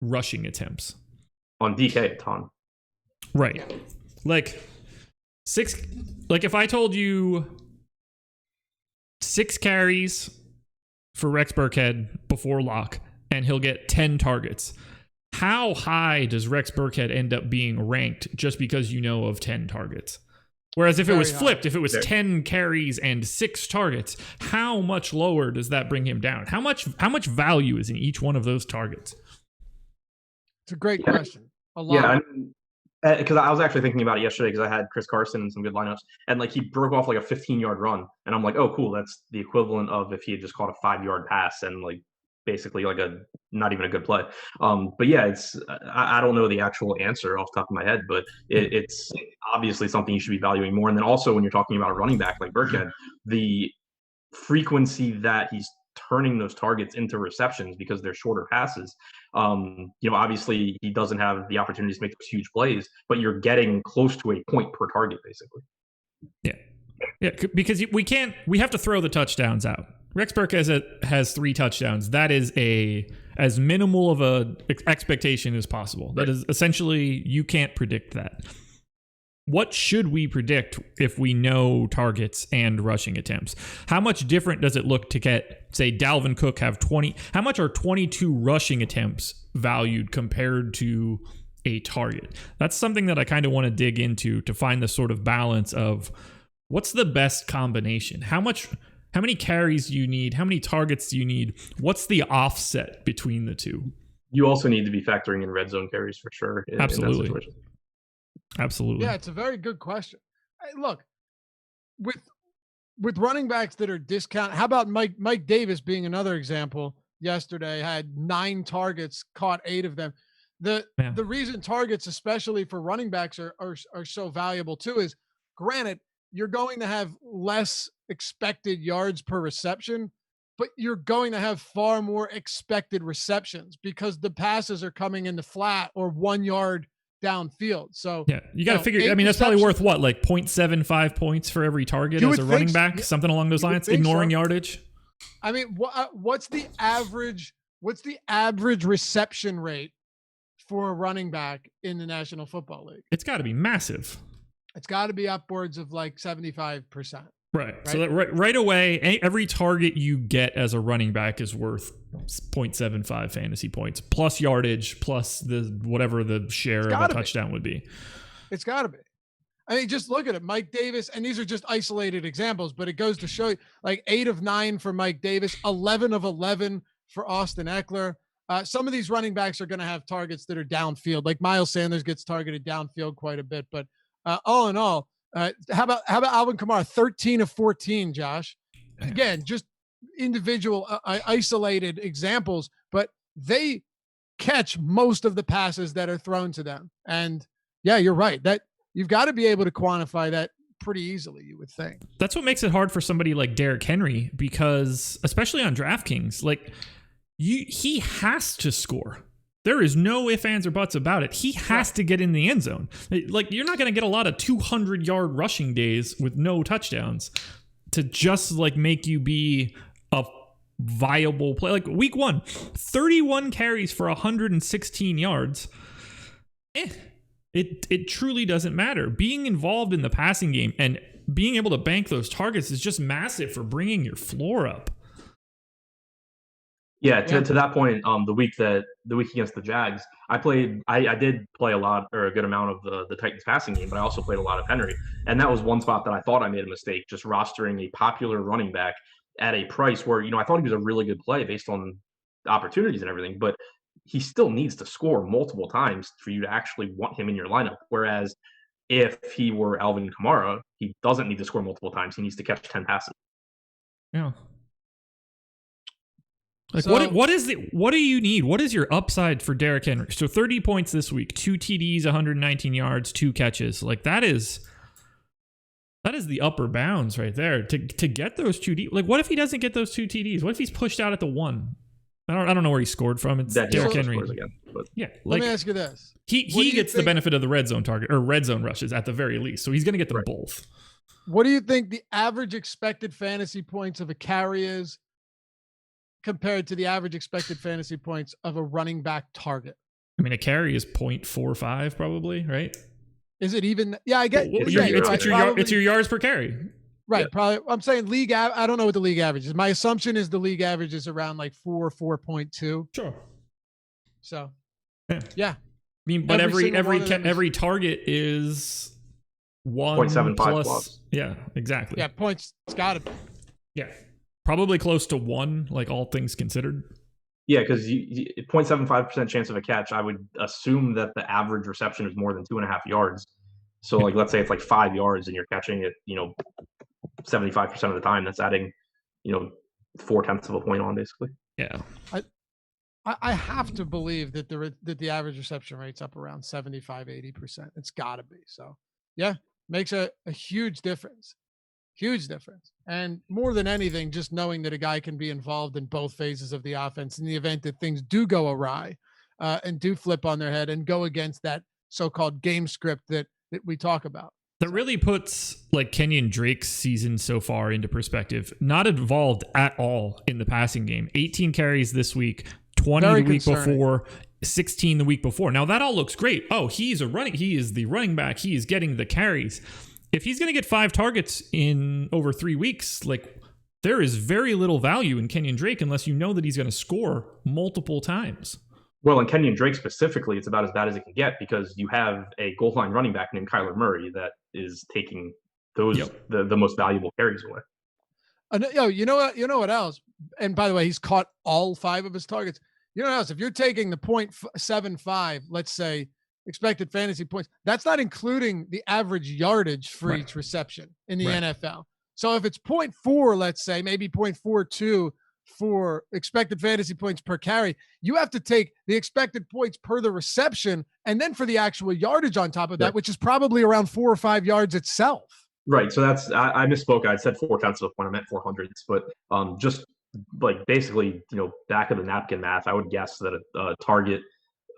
B: rushing attempts?
C: On DK, a ton.
B: Right. If I told you 6 carries for Rex Burkhead before lock, and he'll get 10 targets. How high does Rex Burkhead end up being ranked just because of 10 targets? Whereas if it was flipped, if it was 10 carries and 6 targets, how much lower does that bring him down? How much value is in each one of those targets?
A: It's a great question. A lot.
C: Yeah, because I was actually thinking about it yesterday because I had Chris Carson in some good lineups, and he broke off a 15-yard run, and I'm like, oh, cool, that's the equivalent of if he had just caught a 5-yard pass and basically a not even a good play. But yeah, it's I don't know the actual answer off the top of my head, but it's obviously something you should be valuing more. And then also when you're talking about a running back like Burkhead, the frequency that he's turning those targets into receptions because they're shorter passes. Obviously he doesn't have the opportunities to make those huge plays, but you're getting close to a point per target, basically.
B: Yeah. Yeah, because we have to throw the touchdowns out. Rex Burkhead has 3 touchdowns. That is as minimal of a expectation as possible. That is essentially, you can't predict that. What should we predict if we know targets and rushing attempts? How much different does it look to get, say, Dalvin Cook have 20? How much are 22 rushing attempts valued compared to a target? That's something that I kind of want to dig into to find the sort of balance of what's the best combination? How many carries do you need? How many targets do you need? What's the offset between the two?
C: You also need to be factoring in red zone carries for sure.
B: Absolutely.
C: In that situation.
B: Absolutely.
A: Yeah, it's a very good question. Look, with running backs that are discounted, how about Mike Davis being another example? Yesterday had 9 targets, caught 8 of them. The reason targets, especially for running backs, are so valuable too is, granted, you're going to have less expected yards per reception, but you're going to have far more expected receptions because the passes are coming in the flat or 1 yard downfield. So
B: yeah, you got to figure. I mean, that's probably worth what, like 0.75 points for every target as a running back, something along those lines, ignoring yardage.
A: I mean, what's the average reception rate for a running back in the National Football League?
B: It's got to be massive.
A: It's got to be upwards of like 75%.
B: Right. So that right away, every target you get as a running back is worth 0.75 fantasy points plus yardage plus the whatever the share of a touchdown would be.
A: It's got to be. I mean, just look at it. Mike Davis, and these are just isolated examples, but it goes to show you, like 8 of 9 for Mike Davis, 11 of 11 for Austin Eckler. Some of these running backs are going to have targets that are downfield. Like Miles Sanders gets targeted downfield quite a bit, but all in all, how about Alvin Kamara? 13 of 14, Josh. Again, just individual isolated examples, but they catch most of the passes that are thrown to them. And yeah, you're right. That you've got to be able to quantify that pretty easily, you would think.
B: That's what makes it hard for somebody like Derrick Henry, because especially on DraftKings, like he has to score. There is no ifs, ands, or buts about it. He has to get in the end zone. Like, you're not going to get a lot of 200-yard rushing days with no touchdowns to just like make you be a viable play. Like week 1, 31 carries for 116 yards. It truly doesn't matter. Being involved in the passing game and being able to bank those targets is just massive for bringing your floor up.
C: Yeah, to that point, the week against the Jags, I did play a lot or a good amount of the Titans passing game, but I also played a lot of Henry. And that was one spot that I thought I made a mistake, just rostering a popular running back at a price where, I thought he was a really good play based on the opportunities and everything, but he still needs to score multiple times for you to actually want him in your lineup. Whereas if he were Alvin Kamara, he doesn't need to score multiple times. He needs to catch 10 passes.
B: Yeah. Like, so, what do you need? What is your upside for Derrick Henry? So 30 points this week, 2 TDs, 119 yards, 2 catches. Like that is the upper bounds right there to get those 2 TDs. Like what if he doesn't get those 2 TDs? What if he's pushed out at the 1? I don't know where he scored from. It's Derrick Henry.
C: Again,
B: yeah.
A: Let me ask you this.
B: He gets the benefit of the red zone target or red zone rushes at the very least. So he's going to get them both.
A: What do you think the average expected fantasy points of a carry is compared to the average expected fantasy points of a running back target?
B: I mean, a carry is 0.45 probably, right?
A: Is it even? Yeah, I get.
B: It's your yards per carry.
A: Right.
C: Yeah.
A: Probably. I'm saying league. I don't know what the league average is. My assumption is the league average is around like 4.2.
B: Sure.
A: So.
B: Yeah. I mean, but every target is 1.75 plus. Yeah, exactly.
A: Yeah, points. It's got to be.
B: Yeah. Probably close to 1, like all things considered.
C: Yeah, because 0.75% chance of a catch, I would assume that the average reception is more than 2.5 yards. So, like, let's say it's like 5 yards and you're catching it, 75% of the time. That's adding, 0.4 of a point on, basically.
B: Yeah.
A: I have to believe that the average reception rate's up around 75-80%. It's got to be. So, yeah, makes a huge difference. Huge difference. And more than anything, just knowing that a guy can be involved in both phases of the offense in the event that things do go awry and do flip on their head and go against that so-called game script that we talk about.
B: That really puts like Kenyon Drake's season so far into perspective. Not involved at all in the passing game. 18 carries this week, 20
A: Very
B: the week
A: concerning.
B: before, 16 the week before. Now that all looks great. Oh, he is the running back. He is getting the carries. If he's going to get 5 targets in over 3 weeks, like there is very little value in Kenyon Drake unless you know that he's going to score multiple times.
C: Well, in Kenyon Drake specifically, it's about as bad as it can get because you have a goal line running back named Kyler Murray that is taking those the most valuable carries away.
A: You know what else? And by the way, he's caught all 5 of his targets. You know what else? If you're taking the 0.75, let's say expected fantasy points, that's not including the average yardage for each reception in the NFL. So if it's 0.4, let's say maybe 0.42 for expected fantasy points per carry, you have to take the expected points per the reception and then for the actual yardage on top of that, which is probably around 4 or 5 yards itself.
C: Right. So that's, I misspoke. I said 0.4 of a point. I meant 400s, but just like basically, back of the napkin math, I would guess that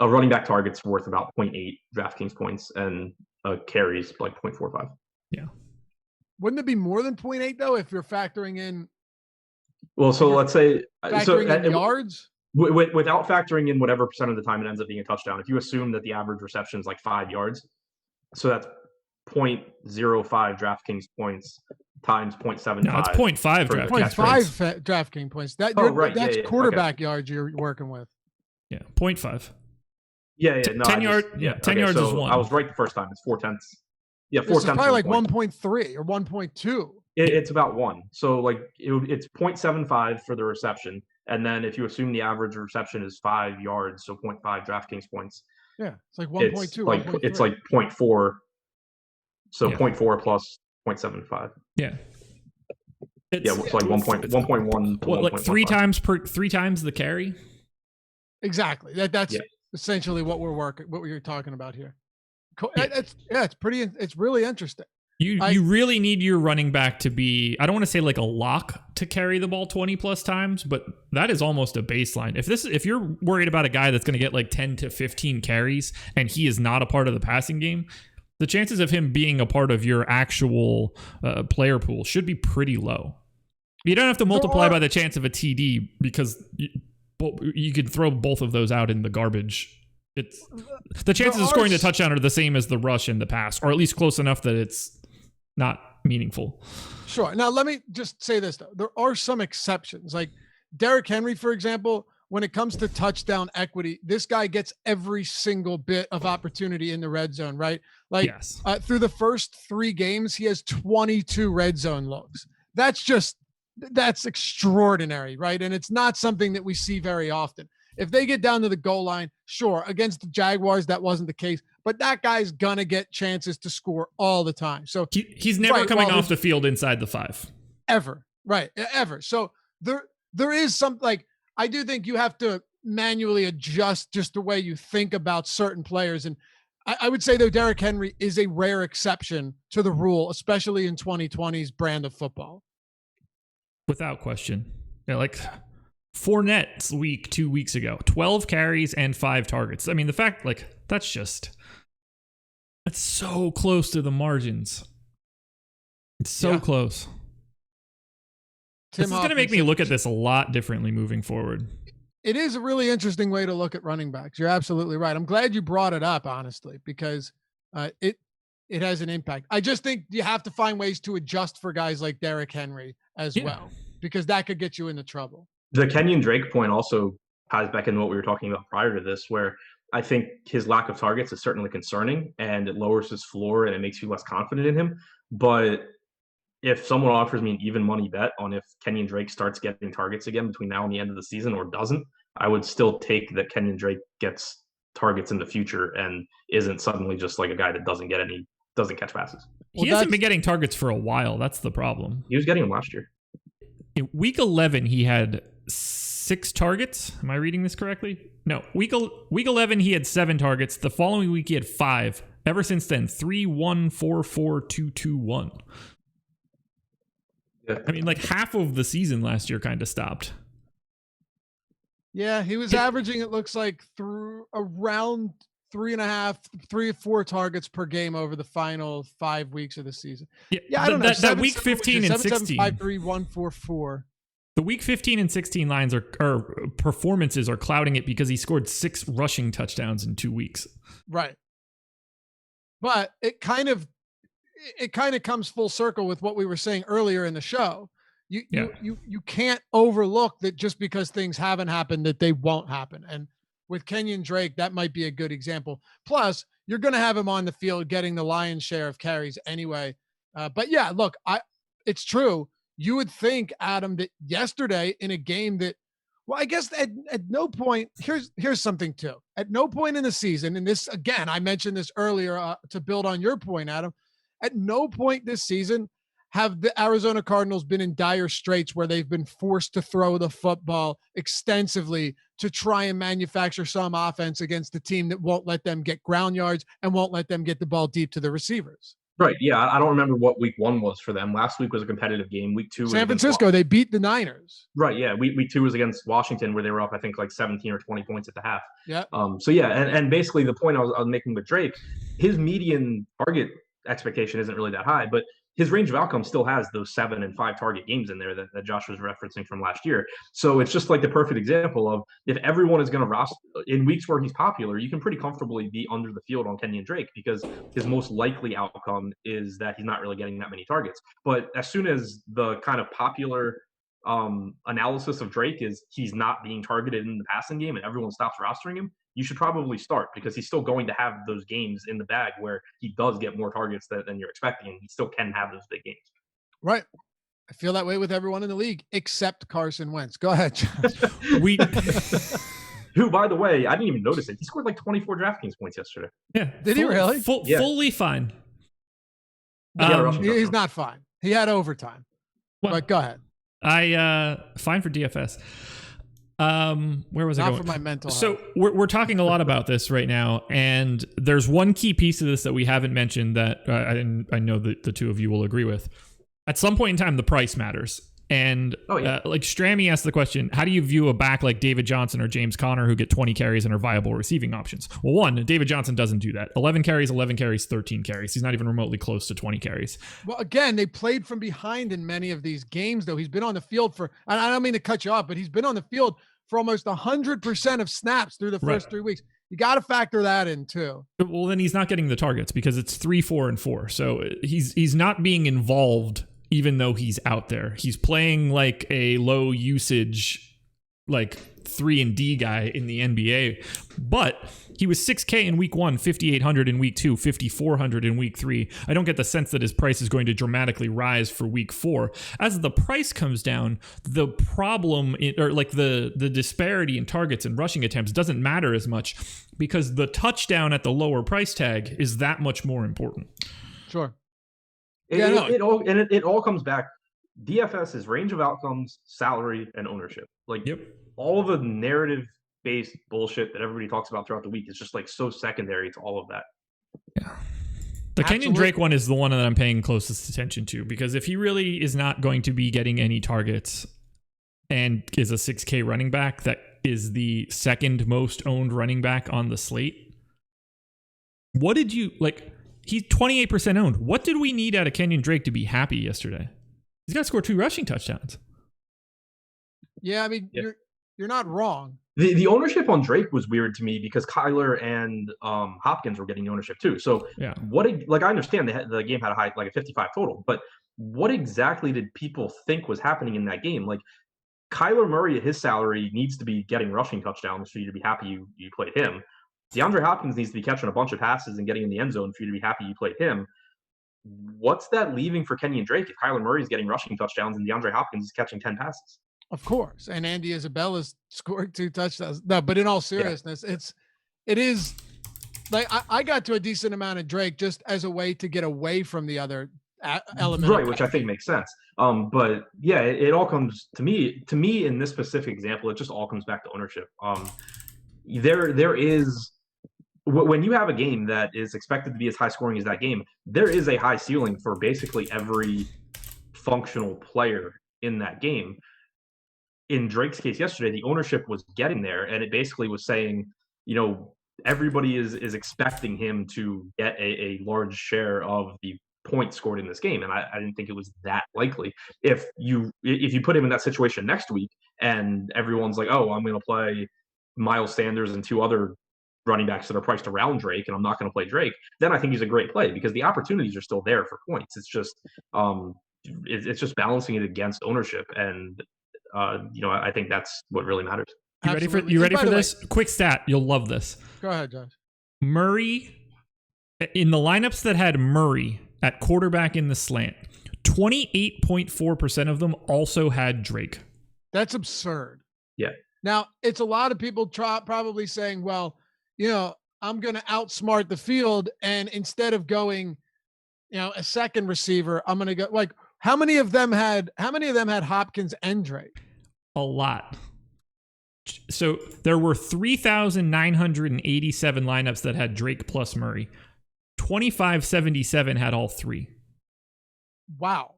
C: a running back target's worth about 0.8 DraftKings points and a carries like 0.45.
B: Yeah.
A: Wouldn't it be more than 0.8 though, if you're factoring in?
C: Well, so let's say
A: in yards
C: without factoring in whatever percent of the time it ends up being a touchdown. If you assume that the average reception is like 5 yards, so that's 0.05 DraftKings points times 0.75.
B: No, it's 0.5
A: DraftKings points. That's quarterback yards you're working with.
B: Yeah, 0.5.
C: Yeah, no,
B: 10 yards. Yeah, 10 yards is 1.
C: I was right the first time. It's 4/10. Yeah, 4/10.
A: It's probably like 1.3 or 1.2.
C: It's about 1. So like it's 0.75 for the reception, and then if you assume the average reception is 5 yards, so 0.5 DraftKings points.
A: Yeah, it's like 1.2.
C: It's like 0.4. So 0.4 plus 0.75.
B: Yeah.
C: It's like 1.1.
B: What, like 3 times the carry?
A: Exactly. That's essentially what we're talking about here. It's really interesting.
B: You really need your running back to be, I don't want to say like a lock to carry the ball 20 plus times, but that is almost a baseline. If you're worried about a guy that's going to get like 10 to 15 carries and he is not a part of the passing game, the chances of him being a part of your actual player pool should be pretty low. You don't have to multiply by the chance of a TD because you can throw both of those out in the garbage. It's the chances of scoring the touchdown are the same as the rush and the pass, or at least close enough that it's not meaningful.
A: Sure. Now, let me just say this, though. There are some exceptions. Like Derrick Henry, for example, when it comes to touchdown equity, this guy gets every single bit of opportunity in the red zone, right? Like through the first 3 games, he has 22 red zone looks. That's extraordinary, right? And it's not something that we see very often. If they get down to the goal line, sure, against the Jaguars, that wasn't the case, but that guy's gonna get chances to score all the time. So
B: he's never coming off the field inside the 5.
A: Ever. Right. Ever. So there is some, like, I do think you have to manually adjust just the way you think about certain players. And I would say, though, Derrick Henry is a rare exception to the rule, especially in 2020's brand of football.
B: Without question. Yeah, like Fournette's week 2 weeks ago, 12 carries and 5 targets. I mean, the fact, like, that's so close to the margins. It's so close. This is going to make me look at this a lot differently moving forward.
A: It is a really interesting way to look at running backs. You're absolutely right. I'm glad you brought it up, honestly, because it has an impact. I just think you have to find ways to adjust for guys like Derrick Henry as well, because that could get you into trouble.
C: The Kenyon Drake point also ties back into what we were talking about prior to this, where I think his lack of targets is certainly concerning and it lowers his floor and it makes you less confident in him. But if someone offers me an even money bet on if Kenyon Drake starts getting targets again between now and the end of the season or doesn't, I would still take that Kenyon Drake gets targets in the future and isn't suddenly just like a guy that doesn't catch passes.
B: He hasn't been getting targets for a while. That's the problem.
C: He was getting them last year.
B: In week 11, he had 6 targets. Am I reading this correctly? No. Week 11, he had 7 targets. The following week, he had 5. Ever since then, 3, 1, 4, 4, 2, 2, 1. Yeah. I mean, like half of the season last year kind of stopped.
A: Yeah, he was averaging, it looks like, through around 3 or 4 targets per game over the final 5 weeks of the season.
B: Yeah,
A: I don't know.
B: That week 15 and 16.
A: 7-7-5-3-1-4-4.
B: The week 15 and 16 lines or performances are clouding it because he scored 6 rushing touchdowns in 2 weeks.
A: Right. But it kind of comes full circle with what we were saying earlier in the show. You can't overlook that just because things haven't happened that they won't happen. And with Kenyon Drake, that might be a good example. Plus, you're going to have him on the field getting the lion's share of carries anyway. But yeah, look, it's true. You would think, Adam, that yesterday in a game that, well, I guess at no point, here's something too. At no point in the season, and this, again, I mentioned this earlier to build on your point, Adam, at no point this season have the Arizona Cardinals been in dire straits where they've been forced to throw the football extensively to try and manufacture some offense against the team that won't let them get ground yards and won't let them get the ball deep to the receivers.
C: Right. Yeah. I don't remember what week 1 was for them. Last week was a competitive game. Week 2 was
A: San Francisco. They beat the Niners.
C: Right. Yeah. Week 2 was against Washington, where they were up, I think, like 17 or 20 points at the half.
A: Yeah.
C: So yeah, and basically the point I was making with Drake, his median target expectation isn't really that high, but his range of outcomes still has those 7 and 5 target games in there that Josh was referencing from last year. So it's just like the perfect example of, if everyone is going to roster in weeks where he's popular, you can pretty comfortably be under the field on Kenyon Drake, because his most likely outcome is that he's not really getting that many targets. But as soon as the kind of popular analysis of Drake is he's not being targeted in the passing game and everyone stops rostering him, you should probably start, because he's still going to have those games in the bag where he does get more targets than you're expecting, and he still can have those big games.
A: Right. I feel that way with everyone in the league except Carson Wentz. Go ahead, Josh.
C: Who, by the way, I didn't even notice it. He scored like 24 DraftKings points yesterday.
B: Yeah.
A: Did he really?
B: Fully fine.
A: He's not fine. He had overtime. Well, but go ahead.
B: Fine for DFS. Where was I going?
A: Not for my mental health.
B: So we're talking a lot about this right now, and there's one key piece of this that we haven't mentioned that I know that the two of you will agree with. At some point in time, the price matters. And like Strammy asked the question, how do you view a back like David Johnson or James Conner who get 20 carries and are viable receiving options? Well, one, David Johnson doesn't do that. 11 carries, 13 carries. He's not even remotely close to 20 carries.
A: Well, again, they played from behind in many of these games, though. He's been on the field for, and I don't mean to cut you off, but he's been on the field for almost 100% of snaps through the first 3 weeks. You got to factor that in too.
B: Well, then he's not getting the targets because it's 3, 4, and 4. So he's not being involved. Even though he's out there, he's playing like a low usage, like 3-and-D guy in the NBA. But he was 6K in week 1, 5,800 in week 2, 5,400 in week 3. I don't get the sense that his price is going to dramatically rise for week 4. As the price comes down, the problem or like the disparity in targets and rushing attempts doesn't matter as much, because the touchdown at the lower price tag is that much more important.
A: Sure.
C: It all comes back. DFS is range of outcomes, salary, and ownership. Like, all of the narrative-based bullshit that everybody talks about throughout the week is just like so secondary to all of that.
B: Yeah. The Kenyon Drake one is the one that I'm paying closest attention to, because if he really is not going to be getting any targets and is a 6K running back that is the second most owned running back on the slate, what did you like? He's 28% owned. What did we need out of Kenyon Drake to be happy yesterday? He's got to score 2 rushing touchdowns.
A: Yeah, I mean, you're not wrong.
C: The ownership on Drake was weird to me because Kyler and Hopkins were getting ownership too. So I understand the game had a 55 total, but what exactly did people think was happening in that game? Like, Kyler Murray at his salary needs to be getting rushing touchdowns for you to be happy you played him. DeAndre Hopkins needs to be catching a bunch of passes and getting in the end zone for you to be happy you played him. What's that leaving for Kenyon Drake if Kyler Murray is getting rushing touchdowns and DeAndre Hopkins is catching 10 passes?
A: Of course. And Andy Isabella's scored 2 touchdowns. No, but in all seriousness, it is like I got to a decent amount of Drake just as a way to get away from the other element.
C: Right, which I think makes sense. But yeah, it all comes to me in this specific example, it just all comes back to ownership. There is, when you have a game that is expected to be as high scoring as that game, there is a high ceiling for basically every functional player in that game. In Drake's case yesterday, the ownership was getting there, and it basically was saying, everybody is expecting him to get a large share of the points scored in this game, and I didn't think it was that likely. If you put him in that situation next week, and everyone's like, oh, I'm going to play Miles Sanders and 2 other running backs that are priced around Drake, and I'm not going to play Drake, then I think he's a great play because the opportunities are still there for points. It's just balancing it against ownership, and I think that's what really matters.
B: You ready for this? Quick stat. You'll love this.
A: Go ahead, Josh.
B: Murray, in the lineups that had Murray at quarterback in the slant, 28.4% of them also had Drake.
A: That's absurd.
C: Yeah.
A: Now, it's a lot of people probably saying, well, I'm going to outsmart the field, and instead of going, a second receiver, I'm going to go like, how many of them had Hopkins and Drake?
B: A lot. So there were 3,987 lineups that had Drake plus Murray. 2,577 had all 3.
A: Wow.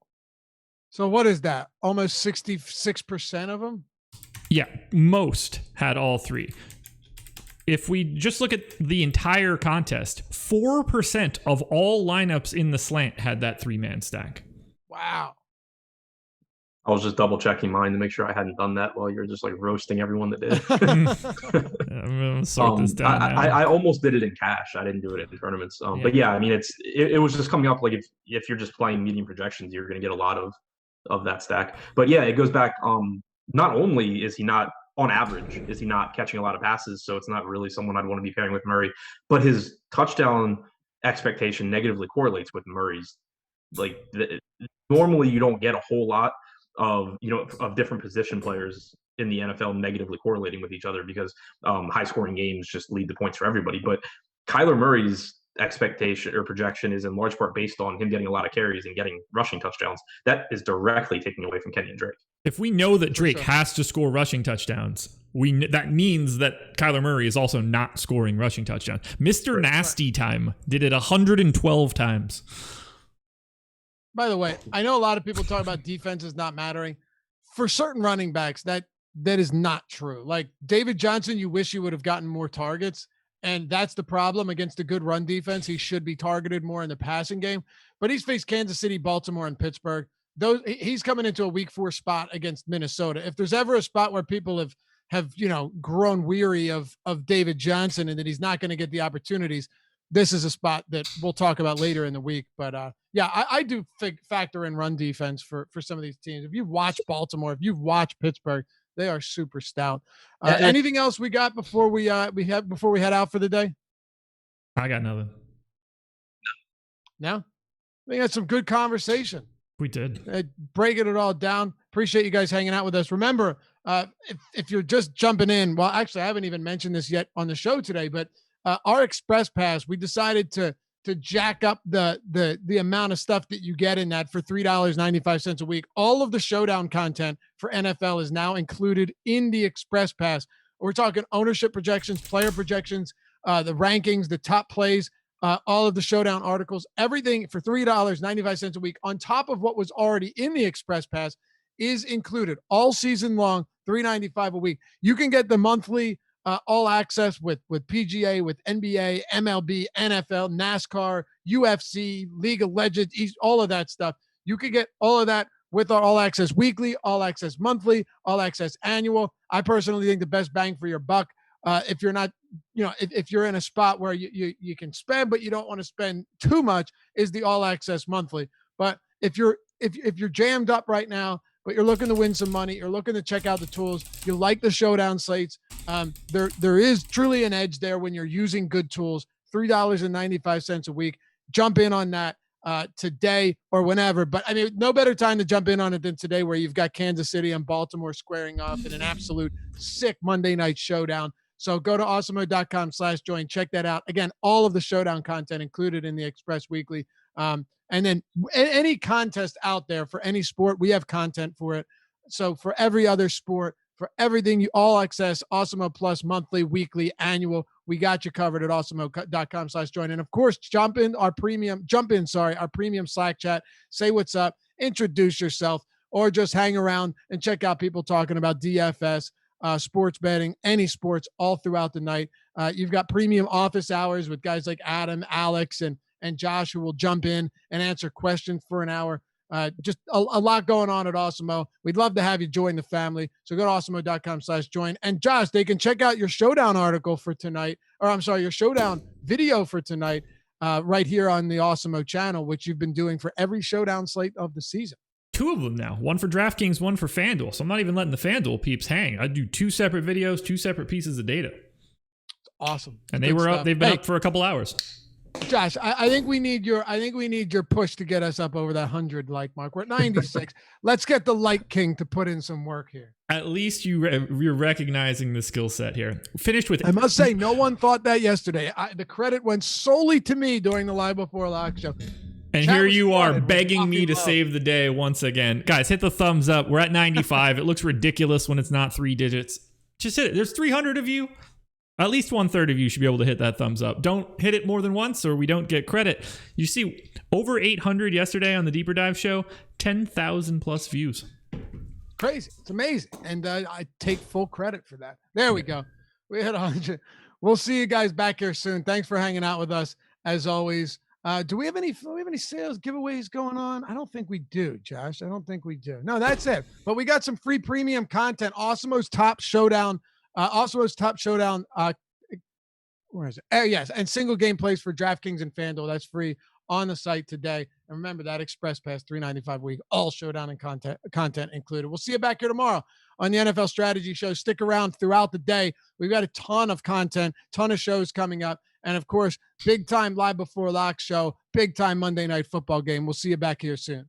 A: So what is that? Almost 66% of them?
B: Yeah, most had all 3. If we just look at the entire contest, 4% of all lineups in the slant had that 3-man stack.
A: Wow.
C: I was just double checking mine to make sure I hadn't done that while you're just like roasting everyone that did.
B: I'm gonna sort this down.
C: I almost did it in cash. I didn't do it in tournaments. But yeah, I mean, it was just coming up like if you're just playing medium projections, you're going to get a lot of that stack. But yeah, it goes back. Not only is he not on average, is he not catching a lot of passes, so it's not really someone I'd want to be pairing with Murray, but his touchdown expectation negatively correlates with Murray's. Like normally you don't get a whole lot of different position players in the NFL negatively correlating with each other because high scoring games just lead to points for everybody. But Kyler Murray's expectation or projection is in large part based on him getting a lot of carries and getting rushing touchdowns. That is directly taking away from Kenny and Drake.
B: If we know that Drake has to score rushing touchdowns, that means that Kyler Murray is also not scoring rushing touchdowns. Mr. Nasty Time did it 112 times.
A: By the way, I know a lot of people talk about defenses not mattering. For certain running backs, that is not true. Like David Johnson, you wish you would have gotten more targets, and that's the problem against a good run defense. He should be targeted more in the passing game, but he's faced Kansas City, Baltimore, and Pittsburgh. He's coming into a week 4 spot against Minnesota. If there's ever a spot where people have grown weary of David Johnson and that he's not going to get the opportunities, this is a spot that we'll talk about later in the week. But yeah, I do factor in run defense for some of these teams. If you've watched Baltimore, if you've watched Pittsburgh, they are super stout. Anything else we got before we head out for the day?
B: I got nothing.
A: No? I think that's some good conversation.
B: We did.
A: Breaking it all down. Appreciate you guys hanging out with us. Remember, if you're just jumping in, well, actually, I haven't even mentioned this yet on the show today, but our Express Pass, we decided to jack up the amount of stuff that you get in that for $3.95 a week. All of the showdown content for NFL is now included in the Express Pass. We're talking ownership projections, player projections, the rankings, the top plays, all of the showdown articles, everything for $3.95 a week on top of what was already in the Express Pass is included all season long, $3.95 a week. You can get the monthly all access with PGA, with NBA, MLB, NFL, NASCAR, UFC, League of Legends, all of that stuff. You can get all of that with our all access weekly, all access monthly, all access annual. I personally think the best bang for your buck, if you're not, if you're in a spot where you can spend, but you don't want to spend too much, is the all access monthly. But if you're jammed up right now, but you're looking to win some money, you're looking to check out the tools, you like the showdown slates, there is truly an edge there when you're using good tools. $3.95 a week. Jump in on that today or whenever. But I mean, no better time to jump in on it than today, where you've got Kansas City and Baltimore squaring off in an absolute sick Monday night showdown. So go to awesemo.com/join. Check that out. Again, all of the showdown content included in the Express Weekly. And then any contest out there for any sport, we have content for it. So for every other sport, for everything, you all access Awesemo Plus monthly, weekly, annual. We got you covered at awesemo.com/join. And of course, jump in our premium Slack chat. Say what's up, introduce yourself, or just hang around and check out people talking about DFS. sports betting, any sports, all throughout the night. You've got premium office hours with guys like Adam, Alex, and Josh, who will jump in and answer questions for an hour. Just a lot going on at Awesemo. We'd love to have you join the family. So go to awesemo.com/join. And Josh, they can check out your Showdown article for tonight, or I'm sorry, your Showdown video for tonight, right here on the Awesemo channel, which you've been doing for every Showdown slate of the season.
B: 2 of them now, one for DraftKings, one for FanDuel. So I'm not even letting the FanDuel peeps hang. I do 2 separate videos, 2 separate pieces of data.
A: Awesome.
B: And they've been up for a couple hours.
A: Josh, I think we need your push to get us up over that 100 like mark. We're at 96. Let's get the Light King to put in some work here.
B: At least you're recognizing the skill set here. Finished with.
A: I must say, no one thought that yesterday. The credit went solely to me during the Live Before Lock show.
B: And here you are begging me to save the day once again. Guys, hit the thumbs up. We're at 95. It looks ridiculous when it's not 3 digits. Just hit it. There's 300 of you. At least 1/3 of you should be able to hit that thumbs up. Don't hit it more than once or we don't get credit. You see, over 800 yesterday on the Deeper Dive show, 10,000 plus views.
A: Crazy. It's amazing. And I take full credit for that. There we go. We hit 100. We'll see you guys back here soon. Thanks for hanging out with us as always. Do we have any sales giveaways going on? I don't think we do, Josh. I don't think we do. No, that's it. But we got some free premium content. Awesemo's Top Showdown. Where is it? Yes, and single game plays for DraftKings and FanDuel. That's free on the site today. And remember that Express Pass, $395 a week, all Showdown and content included. We'll see you back here tomorrow on the NFL Strategy Show. Stick around throughout the day. We've got a ton of content, ton of shows coming up. And, of course, big-time Live Before Lock show, big-time Monday Night Football game. We'll see you back here soon.